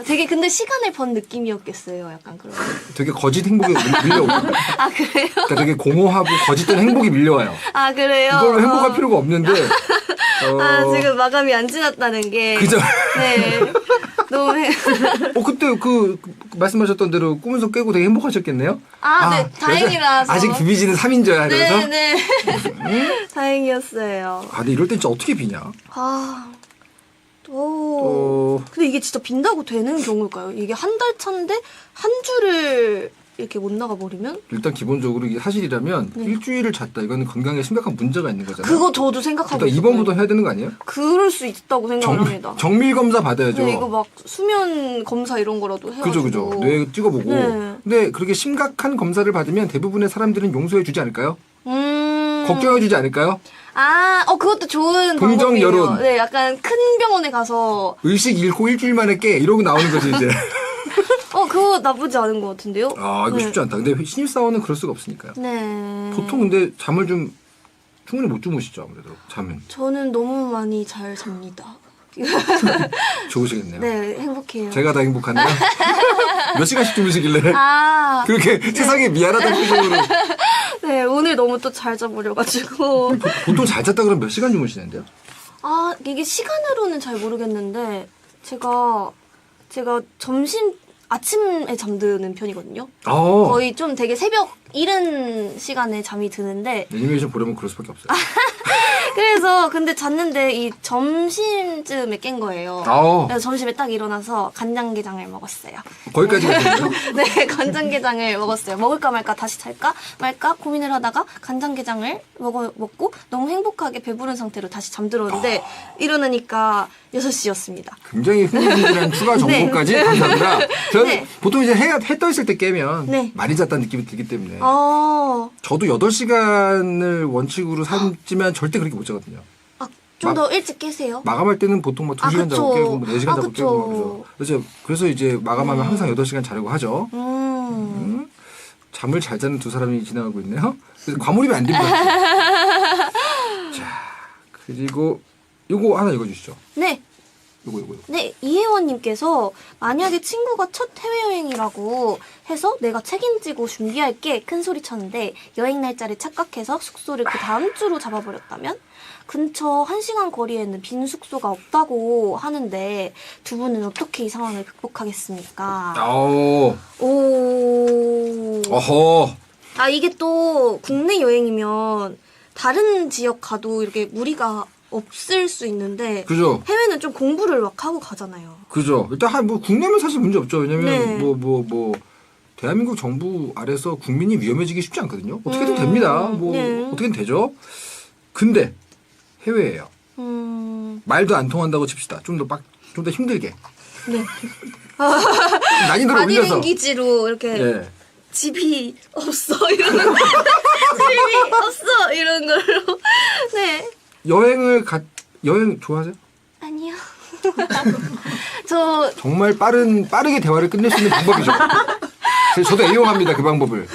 되게 근데 시간을 번 느낌이었겠어요. 약간 그런. 되게 거짓 행복이 밀려오고. 그래요? 그러니까 되게 공허하고 거짓된 행복이 밀려와요. 그래요? 이걸 행복할 필요가 없는데. 지금 마감이 안 지났다는 게. 그죠? 네. 너무 그때 말씀하셨던 대로 꿈에서 깨고 되게 행복하셨겠네요? 네. 다행이라서. 아직 비비지는 3인조야, 그래서? 네. 다행이었어요. 근데 이럴 땐 진짜 어떻게 비냐? 근데 이게 진짜 빈다고 되는 경우일까요? 이게 한 달 차인데 한 주를 이렇게 못 나가버리면? 일단 기본적으로 이게 사실이라면 네. 일주일을 잤다. 이거는 건강에 심각한 문제가 있는 거잖아요. 그거 저도 생각하고 일단 있어요. 입원부터 해야 되는 거 아니에요? 그럴 수 있다고 생각을 합니다. 정밀 검사 받아야죠. 네, 이거 막 수면 검사 이런 거라도 해가지고. 그죠, 그죠. 뇌 찍어보고. 네. 근데 그렇게 심각한 검사를 받으면 대부분의 사람들은 용서해주지 않을까요? 걱정해주지 않을까요? 그것도 좋은 동정 방법이에요. 여론. 네, 약간 큰 병원에 가서 의식 잃고 일주일 만에 깨 이러고 나오는 거지 이제. 그거 나쁘지 않은 것 같은데요? 이거 네. 쉽지 않다. 근데 신입사원은 그럴 수가 없으니까요. 네. 보통 근데 잠을 좀 충분히 못 주무시죠 아무래도 잠은. 저는 너무 많이 잘 잡니다. 좋으시겠네요. 네, 행복해요. 제가 다 행복한데요. 몇 시간씩 주무시길래 그렇게 네. 세상에 미안하다는 표정으로. 네, 오늘 너무 또 잘 자버려가지고. 보통 잘 잤다 그러면 몇 시간 주무시는데요? 이게 시간으로는 잘 모르겠는데, 제가 아침에 잠드는 편이거든요. 거의 좀 되게 새벽 이른 시간에 잠이 드는데, 애니메이션 보려면 그럴 수밖에 없어요. 그래서 근데 잤는데 이 점심쯤에 깬 거예요. 그래서 점심에 딱 일어나서 간장게장을 먹었어요. 거기까지 가셨네요. 네, 간장게장을 먹었어요. 먹을까 말까 다시 잘까 말까 고민을 하다가 간장게장을 먹고 너무 행복하게 배부른 상태로 다시 잠들었는데 일어나니까 6시였습니다. 굉장히 흥미진진한 추가 정보까지 감사합니다. 저는 네. 보통 이제 해 떠 있을 때 깨면 네. 많이 잤다는 느낌이 들기 때문에 저도 저도 8시간을 원칙으로 삼지만 절대 그렇게 못 자거든요. 좀 더 일찍 깨세요? 마감할 때는 보통 막 2시간 자고 그쵸. 깨고 뭐 4시간 자고 그쵸. 깨고 막 그러죠. 그래서 이제 마감하면 항상 8시간 자려고 하죠. 잠을 잘 자는 두 사람이 지나가고 있네요. 그래서 과몰입이 안 됩니다. 자, 그리고 요거 하나 읽어주시죠. 네. 요거. 네, 이혜원님께서 만약에 친구가 첫 해외여행이라고 해서 내가 책임지고 준비할게 큰 소리 쳤는데 여행 날짜를 착각해서 숙소를 그 다음 주로 잡아버렸다면? 근처 1시간 거리에는 빈 숙소가 없다고 하는데 두 분은 어떻게 이 상황을 극복하겠습니까? 어허. 이게 또 국내 여행이면 다른 지역 가도 이렇게 무리가 없을 수 있는데 그죠. 해외는 좀 공부를 막 하고 가잖아요. 그죠. 일단 뭐 국내면 사실 문제 없죠. 왜냐면 네. 대한민국 정부 아래서 국민이 위험해지기 쉽지 않거든요. 어떻게든 됩니다. 네. 어떻게든 되죠. 근데 해외예요. 말도 안 통한다고 칩시다. 좀 더 힘들게. 네. 난이도를 올려서. 바디랭귀지로 이렇게 예. 집이 없어 이러는 집이 없어 이런 걸로. 네. 여행 좋아하세요? 아니요. 저 정말 빠르게 대화를 끝낼 수 있는 방법이죠. 저도 애용합니다, 그 방법을.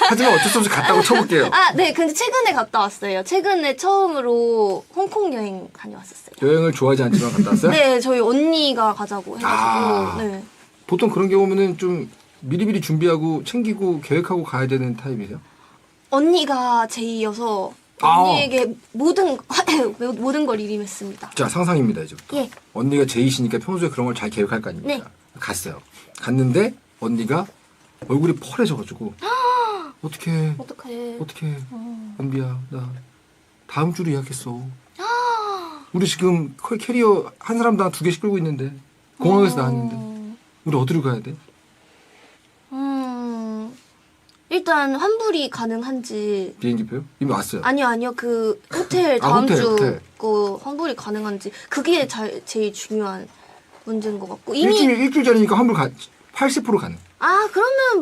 하지만 어쩔 수 없이 갔다고 쳐볼게요. 네. 근데 최근에 갔다 왔어요. 최근에 처음으로 홍콩 여행 다녀왔었어요. 여행을 좋아하지 않지만 갔다 왔어요? 네, 저희 언니가 가자고 해가지고. 네. 보통 그런 경우면은 좀 미리미리 준비하고 챙기고 계획하고 가야 되는 타입이세요? 언니가 제이여서 언니에게 모든 걸 일임했습니다. 자, 상상입니다, 이제부터. 예. 언니가 제이시니까 평소에 그런 걸 잘 계획할 거 아닙니까? 네. 갔어요. 갔는데 언니가 얼굴이 펄해져가지고 어떡해. 언비야, 나 다음 주로 예약했어. 우리 지금 캐리어 한 사람당 2개씩 끌고 있는데 공항에서 나왔는데 우리 어디로 가야 돼? 일단 환불이 가능한지. 비행기표요? 이미 왔어요. 아니요. 그 호텔 다음 호텔. 주 그 환불이 가능한지 그게 제일 중요한 문제인 것 같고 이미 일주일 전이니까 환불 80% 가능. 그러면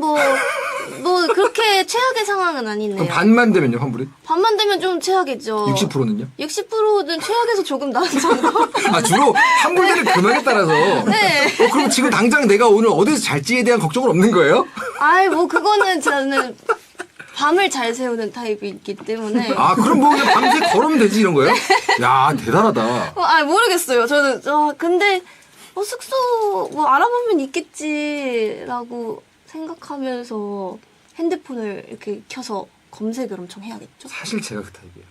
뭐 그렇게 최악의 상황은 아니네요. 그럼 반만 되면요, 환불이? 반만 되면 좀 최악이죠. 60%는요? 60%는 최악에서 조금 나은 정도. 주로 환불되는 금액에 따라서. 네. 그럼 지금 당장 내가 오늘 어디서 잘지에 대한 걱정은 없는 거예요? 뭐 그거는 저는 밤을 잘 세우는 타입이기 때문에. 그럼 뭐 그냥 밤새 걸으면 되지 이런 거예요? 야, 대단하다. 모르겠어요. 저는 근데 숙소 뭐 알아보면 있겠지라고 생각하면서 핸드폰을 이렇게 켜서 검색을 엄청 해야겠죠. 사실 제가 그 타입이에요.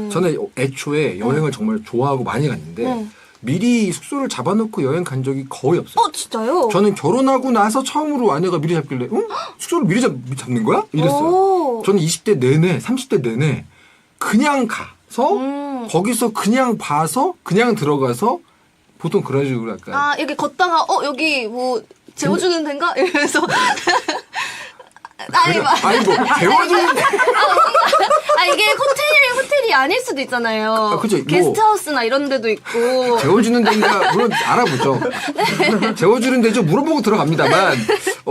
네. 저는 애초에 여행을 정말 좋아하고 많이 갔는데 네. 미리 숙소를 잡아놓고 여행 간 적이 거의 없어요. 진짜요? 저는 결혼하고 나서 처음으로 아내가 미리 잡길래 숙소를 미리 잡는 거야? 이랬어요. 저는 20대 내내 30대 내내 그냥 가서 거기서 그냥 봐서 그냥 들어가서 보통 그런 식으로 약간 이렇게 걷다가 여기 뭐 재워주는 데인가? 이러면서 아니, 아니 뭐 배워주는데 이게 호텔이 아닐 수도 있잖아요. 그죠. 뭐 게스트하우스나 이런 데도 있고. 재워주는 데인가 물론 알아보죠. 재워주는 데죠. 물어보고 들어갑니다만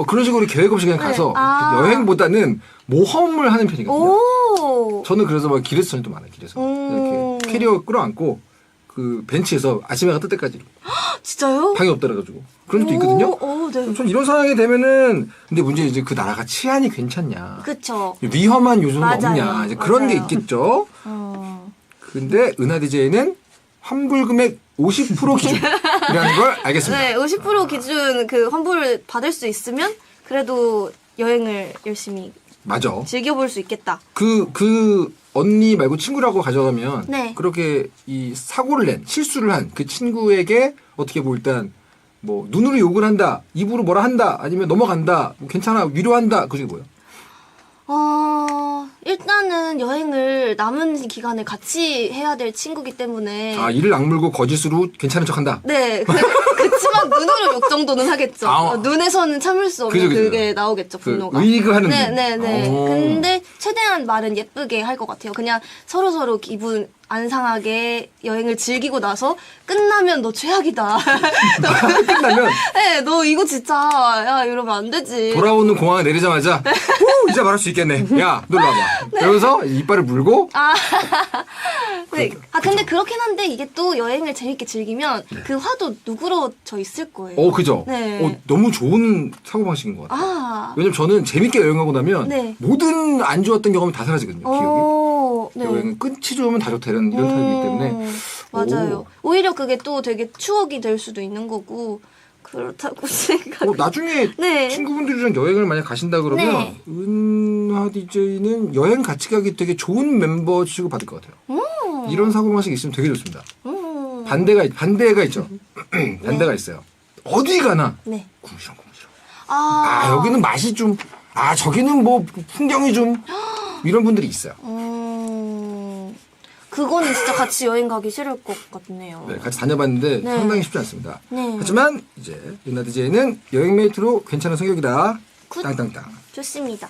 그런 식으로 계획 없이 그냥 가서 여행보다는 모험을 하는 편이거든요. 오. 저는 그래서 막 길에서 저녁도 많아요. 길에서 이렇게 캐리어 끌어안고 그 벤치에서 아침에가 뜰 때까지 진짜요? 방이 없더라 가지고 그런 적도 있거든요. 오, 네. 전 이런 상황이 되면은 근데 문제 이제 그 나라가 치안이 괜찮냐, 그쵸. 위험한 요소는 맞아요. 없냐 이제 그런 게 맞아요. 있겠죠. 근데 은하 DJ는 환불 금액 50% 기준이라는 걸 알겠습니다. 네, 50% 기준 그 환불을 받을 수 있으면 그래도 여행을 열심히 맞아. 즐겨볼 수 있겠다. 그 언니 말고 친구라고 가져가면 네. 그렇게 이 사고를 낸 실수를 한 그 친구에게 어떻게 뭐 일단 뭐 눈으로 욕을 한다, 입으로 뭐라 한다, 아니면 넘어간다, 뭐 괜찮아 위로한다 그 중에 뭐예요? 일단은 여행을 남은 기간에 같이 해야 될 친구기 때문에. 아 이를 악물고 거짓으로 괜찮은 척한다. 네. 그치만 눈으로 욕 정도는 하겠죠. 아. 눈에서는 참을 수 없는 그죠. 그게 나오겠죠, 그 분노가. 의익을 하는 눈. 네네네. 오. 근데 최대한 말은 예쁘게 할 것 같아요. 그냥 서로서로 기분 안 상하게 여행을 즐기고 나서 끝나면 너 최악이다. 끝나면 네, 너 이거 진짜, 야, 이러면 안 되지. 돌아오는 공항에 내리자마자 후 이제 말할 수 있겠네. 야 놀러 와봐. 그러면서 이빨을 물고 네. 근데 그렇긴 한데 이게 또 여행을 재밌게 즐기면 그 화도 누그러져 있을 거예요. 그죠. 네. 너무 좋은 사고 방식인 것 같아요. 왜냐면 저는 재밌게 여행하고 나면 네. 모든 안 좋았던 경험이 다 사라지거든요. 기억이. 네. 여행은 끝이 좋으면 다 좋다 이런 타입이기 때문에 맞아요. 오히려 그게 또 되게 추억이 될 수도 있는 거고 그렇다고 생각. 나중에 네. 친구분들이랑 여행을 만약 가신다 그러면 네. 은하 DJ는 여행 같이 가기 되게 좋은 member 취급 받을 것 같아요. 이런 사고 방식이 있으면 되게 좋습니다. 반대가 있죠. 반대가 있어요. 어디 가나 네. 궁시렁. 여기는 맛이 좀 저기는 뭐 풍경이 좀 이런 분들이 있어요. 그거는 진짜 같이 여행 가기 싫을 것 같네요. 네, 같이 다녀봤는데 네. 상당히 쉽지 않습니다. 네. 하지만 이제 은하 DJ는 여행 메이트로 괜찮은 성격이다. 굿. 땅땅땅. 좋습니다.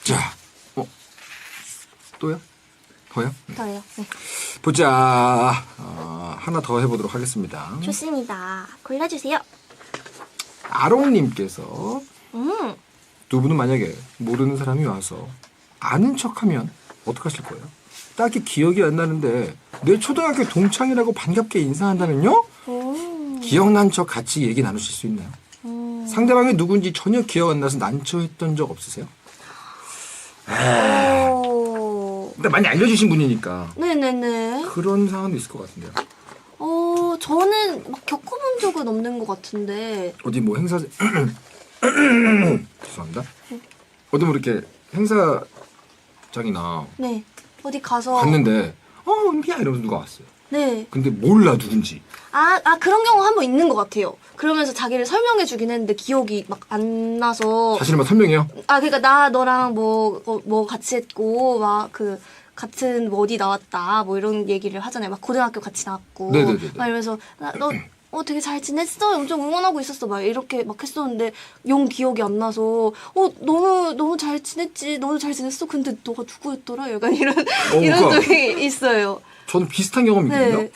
자, 또요? 더요? 더요. 네. 보자. 하나 더 해보도록 하겠습니다. 좋습니다. 골라주세요. 아롱님께서 음. 두 분은 만약에 모르는 사람이 와서 아는 척하면 어떡하실 거예요? 딱히 기억이 안 나는데 내 초등학교 동창이라고 반갑게 인사한다면요? 기억난 척 같이 얘기 나누실 수 있나요? 상대방이 누군지 전혀 기억 안 나서 난처했던 적 없으세요? 근데 많이 알려주신 분이니까 네네네. 그런 상황도 있을 것 같은데요. 저는 막 겪어본 적은 없는 것 같은데. 어디 뭐 행사 죄송합니다. 어디 뭐 이렇게 행사장이나 네. 어디 가서. 갔는데 은비야 이러면서 누가 왔어요. 네. 근데 몰라 누군지. 그런 경우 한 번 있는 것 같아요. 그러면서 자기를 설명해 주긴 했는데 기억이 막 안 나서. 자신을 막 설명해요. 그러니까 나 너랑 뭐 같이 했고 막 같은 뭐 어디 나왔다 뭐 이런 얘기를 하잖아요. 막 고등학교 같이 나왔고. 네네네네. 막 이러면서 너 되게 잘 지냈어? 엄청 응원하고 있었어. 막 이렇게 막 했었는데 용 기억이 안 나서 너무 잘 지냈지. 너무 잘 지냈어. 근데 너가 누구였더라? 약간 이런 그러니까. 적이 있어요. 저는 비슷한 경험이 있거든요. 네.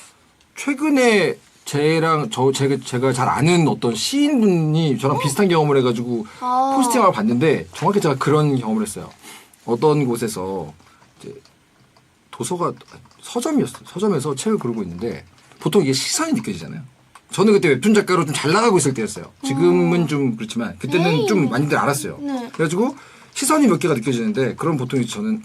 최근에 제가 잘 아는 어떤 시인분이 저랑 비슷한 경험을 해가지고 포스팅을 봤는데 정확히 제가 그런 경험을 했어요. 어떤 곳에서 이제 서점이었어요. 서점에서 책을 고르고 있는데 보통 이게 시선이 느껴지잖아요. 저는 그때 웹툰 작가로 좀 잘 나가고 있을 때였어요. 지금은 좀 그렇지만 그때는 좀 많이들 알았어요. 네. 그래가지고 시선이 몇 개가 느껴지는데 그런 보통 저는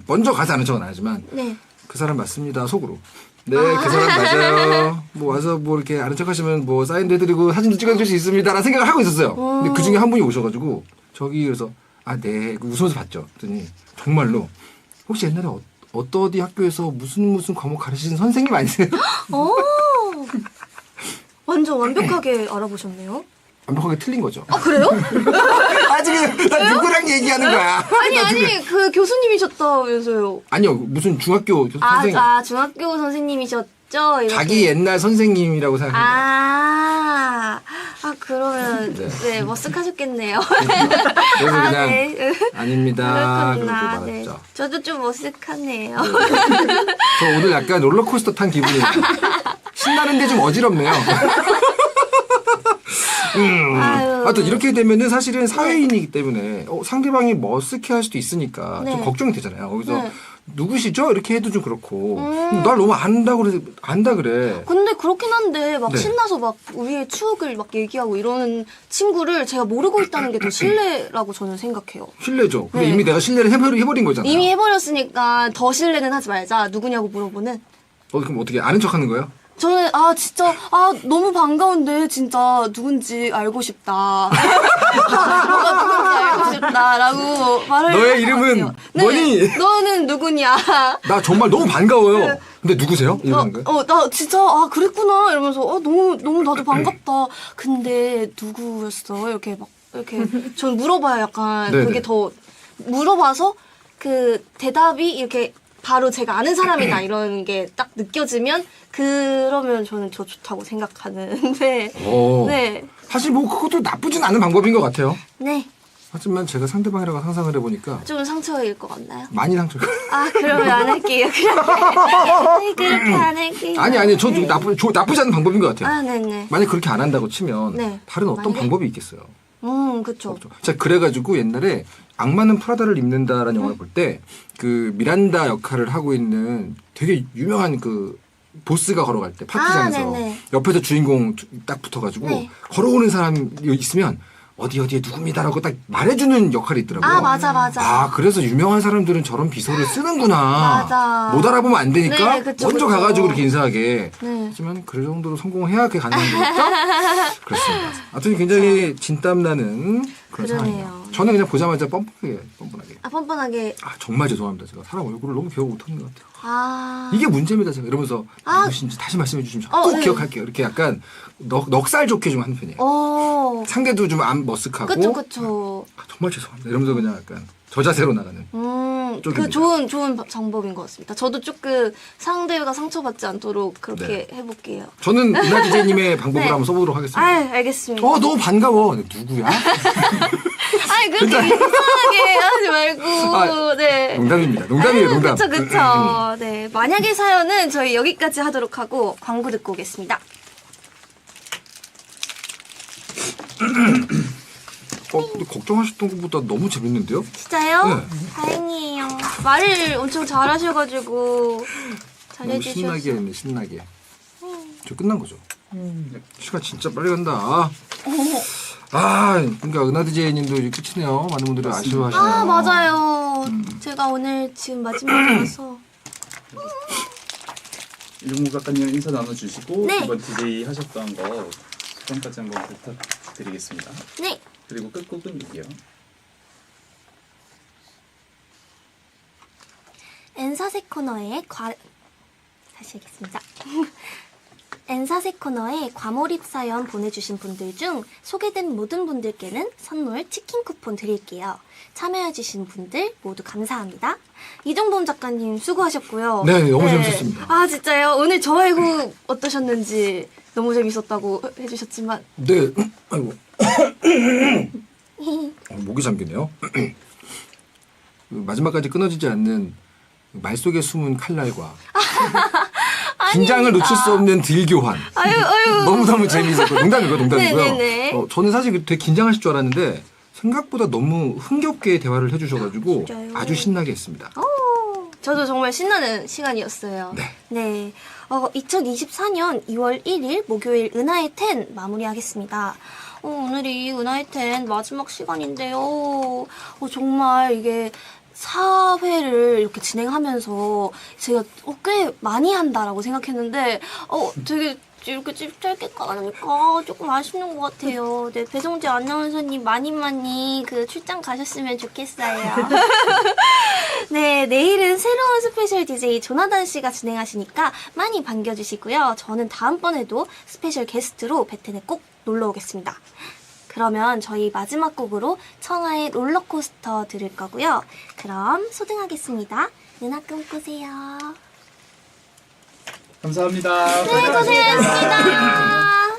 먼저 가서 아는 척은 안 하지만 네. 그 사람 맞습니다 속으로. 네, 그 사람 맞아요. 뭐 와서 뭐 이렇게 아는 척 하시면 뭐 사인도 해드리고 사진도 찍어줄 수 있습니다라는 생각을 하고 있었어요. 근데 그 중에 한 분이 오셔가지고 저기 그래서 네 웃으면서 봤죠. 그랬더니 정말로 혹시 옛날에 어디 학교에서 무슨 과목 가르치신 선생님 아니세요? 완전 완벽하게 알아보셨네요. 완벽하게 틀린 거죠. 그래요? 지금 나 누구랑 얘기하는 거야? 아니 그 교수님이셨다면서요. 아니요 무슨 중학교 선생님. 중학교 선생님이셨지 있죠? 이렇게. 자기 옛날 선생님이라고 생각합니다. 그러면 네. 네, 머쓱하셨겠네요. 그래서 그냥 네. 아닙니다. 그러고 그렇구나. 말았죠. 네. 저도 좀 머쓱하네요. 저 오늘 약간 롤러코스터 탄 기분이에요. 신나는데 좀 어지럽네요. 아유. 또 이렇게 되면은 사실은 사회인이기 때문에 상대방이 머쓱해할 수도 있으니까 좀 네. 걱정이 되잖아요. 거기서 네. 누구시죠? 이렇게 해도 좀 그렇고 날 너무 안다 그래. 근데 그렇긴 한데 막 네. 신나서 막 우리의 추억을 막 얘기하고 이러는 친구를 제가 모르고 있다는 게 더 신뢰라고 저는 생각해요. 신뢰죠. 근데 네. 이미 내가 신뢰를 해버린 거잖아요. 이미 해버렸으니까 더 신뢰는 하지 말자. 누구냐고 물어보는. 그럼 어떻게 아는 척하는 거예요? 저는 진짜 너무 반가운데 진짜 누군지 알고 싶다. 너가 누군지 알고 싶다라고 말을 너의 할것 이름은 같아요. 네. 뭐니? 너는 누구냐? 나 정말 너무 반가워요. 근데 누구세요? 이러는 거예요? 나 진짜 그랬구나 이러면서 너무 나도 반갑다. 근데 누구였어? 이렇게 전 물어봐요. 약간 네네. 그게 더 물어봐서 그 대답이 이렇게 바로 제가 아는 사람이다 이런 게 딱 느껴지면 그러면 저는 더 좋다고 생각하는데 오. 네. 사실 뭐 그것도 나쁘진 않은 방법인 것 같아요. 네. 하지만 제가 상대방이라고 상상을 해보니까 좀 상처일 것 같나요? 많이 상처가. 그러면 안 할게요. 그렇게 안 할게요. 아니, 전 나쁘지 않은 방법인 것 같아요. 네네. 만약 그렇게 안 한다고 치면 네. 다른 어떤 만약에? 방법이 있겠어요. 그쵸. 자, 그래가지고 옛날에 악마는 프라다를 입는다라는 영화를 볼 때 그 미란다 역할을 하고 있는 되게 유명한 그 보스가 걸어갈 때 파티장에서 네네. 옆에서 주인공 딱 붙어가지고 네. 걸어오는 사람이 있으면 어디에 누굽니다라고 딱 말해주는 역할이 있더라고요. 맞아. 그래서 유명한 사람들은 저런 비서를 쓰는구나. 맞아. 못 알아보면 안 되니까 네, 그쵸, 먼저 그쵸. 가가지고 이렇게 인사하게. 네. 하지만 그 정도로 성공해야 그게 가능한 거겠죠? 그렇습니다. 하여튼 굉장히 진땀나는 그런 그러네요. 상황이에요. 저는 그냥 보자마자 뻔뻔하게. 뻔뻔하게. 정말 죄송합니다. 제가 사람 얼굴을 너무 기억 못하는 것 같아요. 이게 이게 문제입니다. 제가 이러면서 누구신지 다시 말씀해 주시면 꼭 네. 기억할게요. 이렇게 약간 넉살 좋게 좀 하는 편이에요. 상대도 좀 안 머쓱하고 그쵸. 정말 죄송합니다. 이러면서 그냥 약간 저 자세로 나가는. 그 쪽입니다. 좋은 방법인 것 같습니다. 저도 조금 상대가 상처받지 않도록 그렇게 해볼게요. 저는 은하 DJ님의 방법을 네. 한번 써보도록 하겠습니다. 알겠습니다. 너무 반가워. 누구야? 그렇게 이상하게 하지 말고, 네. 농담입니다. 농담이에요, 농담. 그쵸. 네. 만약에 사연은 저희 여기까지 하도록 하고 광고 듣고 오겠습니다. 근데 걱정하셨던 것보다 너무 재밌는데요? 진짜요? 네. 다행이에요. 말을 엄청 잘하셔가지고 너무 잘해주셔서. 신나게 했네, 신나게. 저 끝난 거죠? 시간 진짜 빨리 간다. 그러니까 은하 DJ님도 이제 끝이네요. 많은 분들이 아쉬워하시네요. 맞아요. 제가 오늘 지금 마지막이라서. 이종무 작가님 인사 나눠주시고 네. 이번 DJ 하셨던 거 소감까지 한번 부탁드리겠습니다. 네. 그리고 끝곡은 이게요. N사세 코너에 다시 하겠습니다. N사세 코너에 과몰입 사연 보내주신 분들 중 소개된 모든 분들께는 선물 치킨 쿠폰 드릴게요. 참여해주신 분들 모두 감사합니다. 이종범 작가님 수고하셨고요. 네, 너무 재밌었습니다. 진짜요? 오늘 저 말고 어떠셨는지 너무 재밌었다고 해주셨지만. 네, 아이고. 목이 잠기네요. 마지막까지 끊어지지 않는 말 속에 숨은 칼날과 긴장을 놓칠 수 없는 딜교환. 너무너무 재미있었고 농담이고요. 네네네. 저는 사실 되게 긴장하실 줄 알았는데 생각보다 너무 흥겹게 대화를 해주셔가지고 진짜요? 아주 신나게 했습니다. 저도 정말 신나는 시간이었어요. 네. 2024년 2월 1일 목요일 은하의 10 마무리하겠습니다. 오늘이 은하의 10 마지막 시간인데요. 정말 이게 4회를 이렇게 진행하면서 제가 꽤 많이 한다라고 생각했는데 되게 이렇게 짧게 가니까 조금 아쉽는 것 같아요. 네, 배성재 아나운서님 많이 그 출장 가셨으면 좋겠어요. 네, 내일은 새로운 스페셜 DJ 조나단 씨가 진행하시니까 많이 반겨주시고요. 저는 다음번에도 스페셜 게스트로 베텐에 꼭 놀러 오겠습니다. 그러면 저희 마지막 곡으로 청하의 롤러코스터 들을 거고요. 그럼 소등하겠습니다. 은하 꿈꾸세요. 감사합니다. 네, 고생하셨습니다.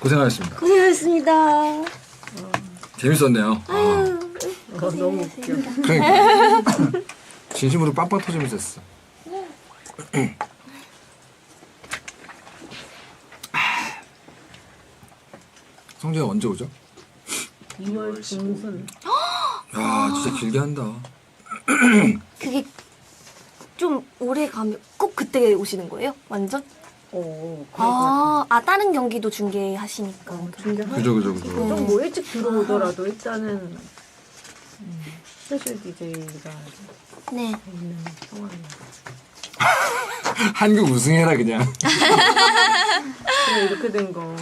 고생하셨습니다. 고생하셨습니다. 재밌었네요. 너무 웃겨. 그러니까. 진심으로 빵빵 터지면서 했어. 성재가 언제 오죠? 2월 중순. 야, 진짜 길게 한다. 그게 좀 오래 가면 꼭 그때 오시는 거예요? 완전? 다른 경기도 중계하시니까. 그죠. 좀 뭐 일찍 들어오더라도 일단은 스페셜 DJ가 네. 있는 상황이에요. 한국 우승해라 그냥. 그래 이렇게 된 거.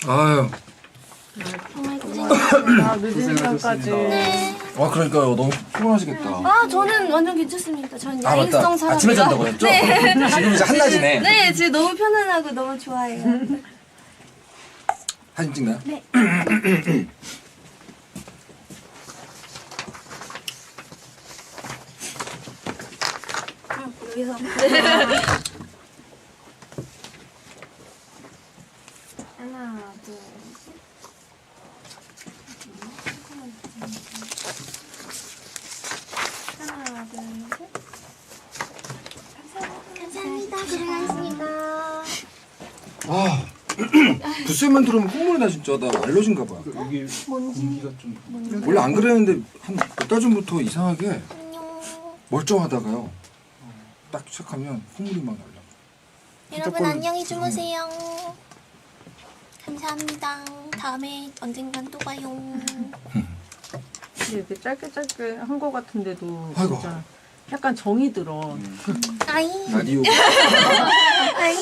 아유. 정말 고생하셨습니다. 늦은 시간까지. 네. 와, 그러니까요. 너무 피곤하시겠다. 아, 저는 완전 괜찮습니다. 저는 아, 야행성 맞다. 사람이라. 아침에 잔다고 했죠? 네. 지금 이제 한낮이네. 네, 지금 너무 편안하고 너무 좋아해요. 사진 찍나요? 네. 여기서. 하나, 둘, 셋. 하나, 둘, 셋. 감사합니다. 고생하셨습니다. 아, 부스에만 들으면 콧물이 나 진짜. 나 알러지인가 봐. 여기 공기가 좀 원래 안 그랬는데 한 몇 달 전부터 이상하게 안녕. 멀쩡하다가요. 딱 시작하면 콧물이 막 날라. 여러분 안녕히 주무세요. 감사합니다. 다음에 언젠간 또 봐요. 근데 이렇게 짧게 한 거 같은데도 아이고. 진짜 약간 정이 들어. 아이. 라디오. 아이.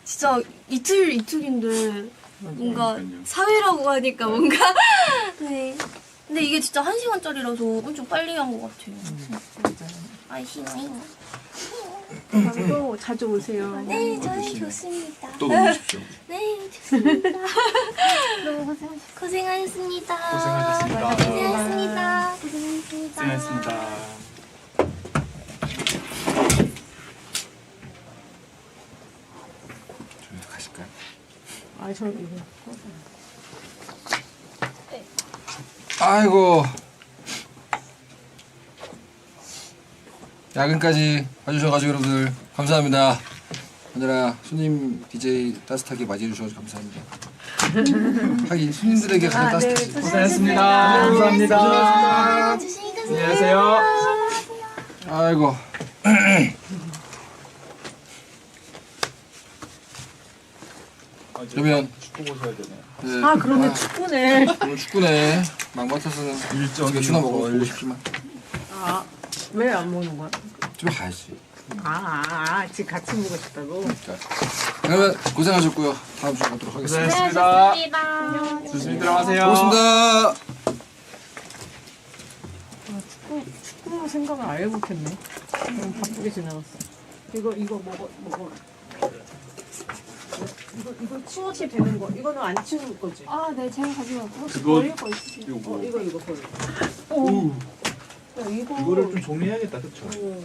진짜 이틀인데 뭔가 사회라고 하니까 뭔가 네. 근데 이게 진짜 1시간짜리라서 엄청 빨리 한 것 같아요. 아이 희망. 또 자주 오세요. 네, 저는 좋습니다. 또 넘으십시오. 네, 좋습니다. 너무 고생하셨습니다. 고생하셨습니다. 고생하셨습니다. 고생하셨습니다. 저희 가실까요? 아, 저 이거. 아이고. 야근까지 와주셔가지고 여러분들 감사합니다. 오늘아 손님 DJ 따뜻하게 맞이해주셔서 감사합니다. 하긴 손님들에게 가장 네, 따뜻하지. 고생하셨습니다. 감사합니다. 조심히 가세요. 안녕하세요. 아이고. 그러면 축구 보셔야 되네요. 네. 아, 그러네. 축구네. 오늘 축구네. 막막해서는 일정이 어떻게 추나 거의- 먹고 싶지만 아, 왜 안 먹는 거야? 집에 가야지. 지금 같이 먹고 싶다고? 그러니까. 그러면 고생하셨고요. 다음 주에 뵙도록 하겠습니다. 고생하셨습니다. 조심히 들어가세요. 고맙습니다. 축구 생각을 아예 못했네. 너무 바쁘게 지나갔어. 이거 먹어. 이거 치워도 되는 거. 이거는 안 치울 거지? 아, 네, 제가 가져가고. 그거 버릴 거 있으세요? 요거 이거 버려. 오, 야, 이거 이거를 좀 정리해야겠다, 그쵸? 어,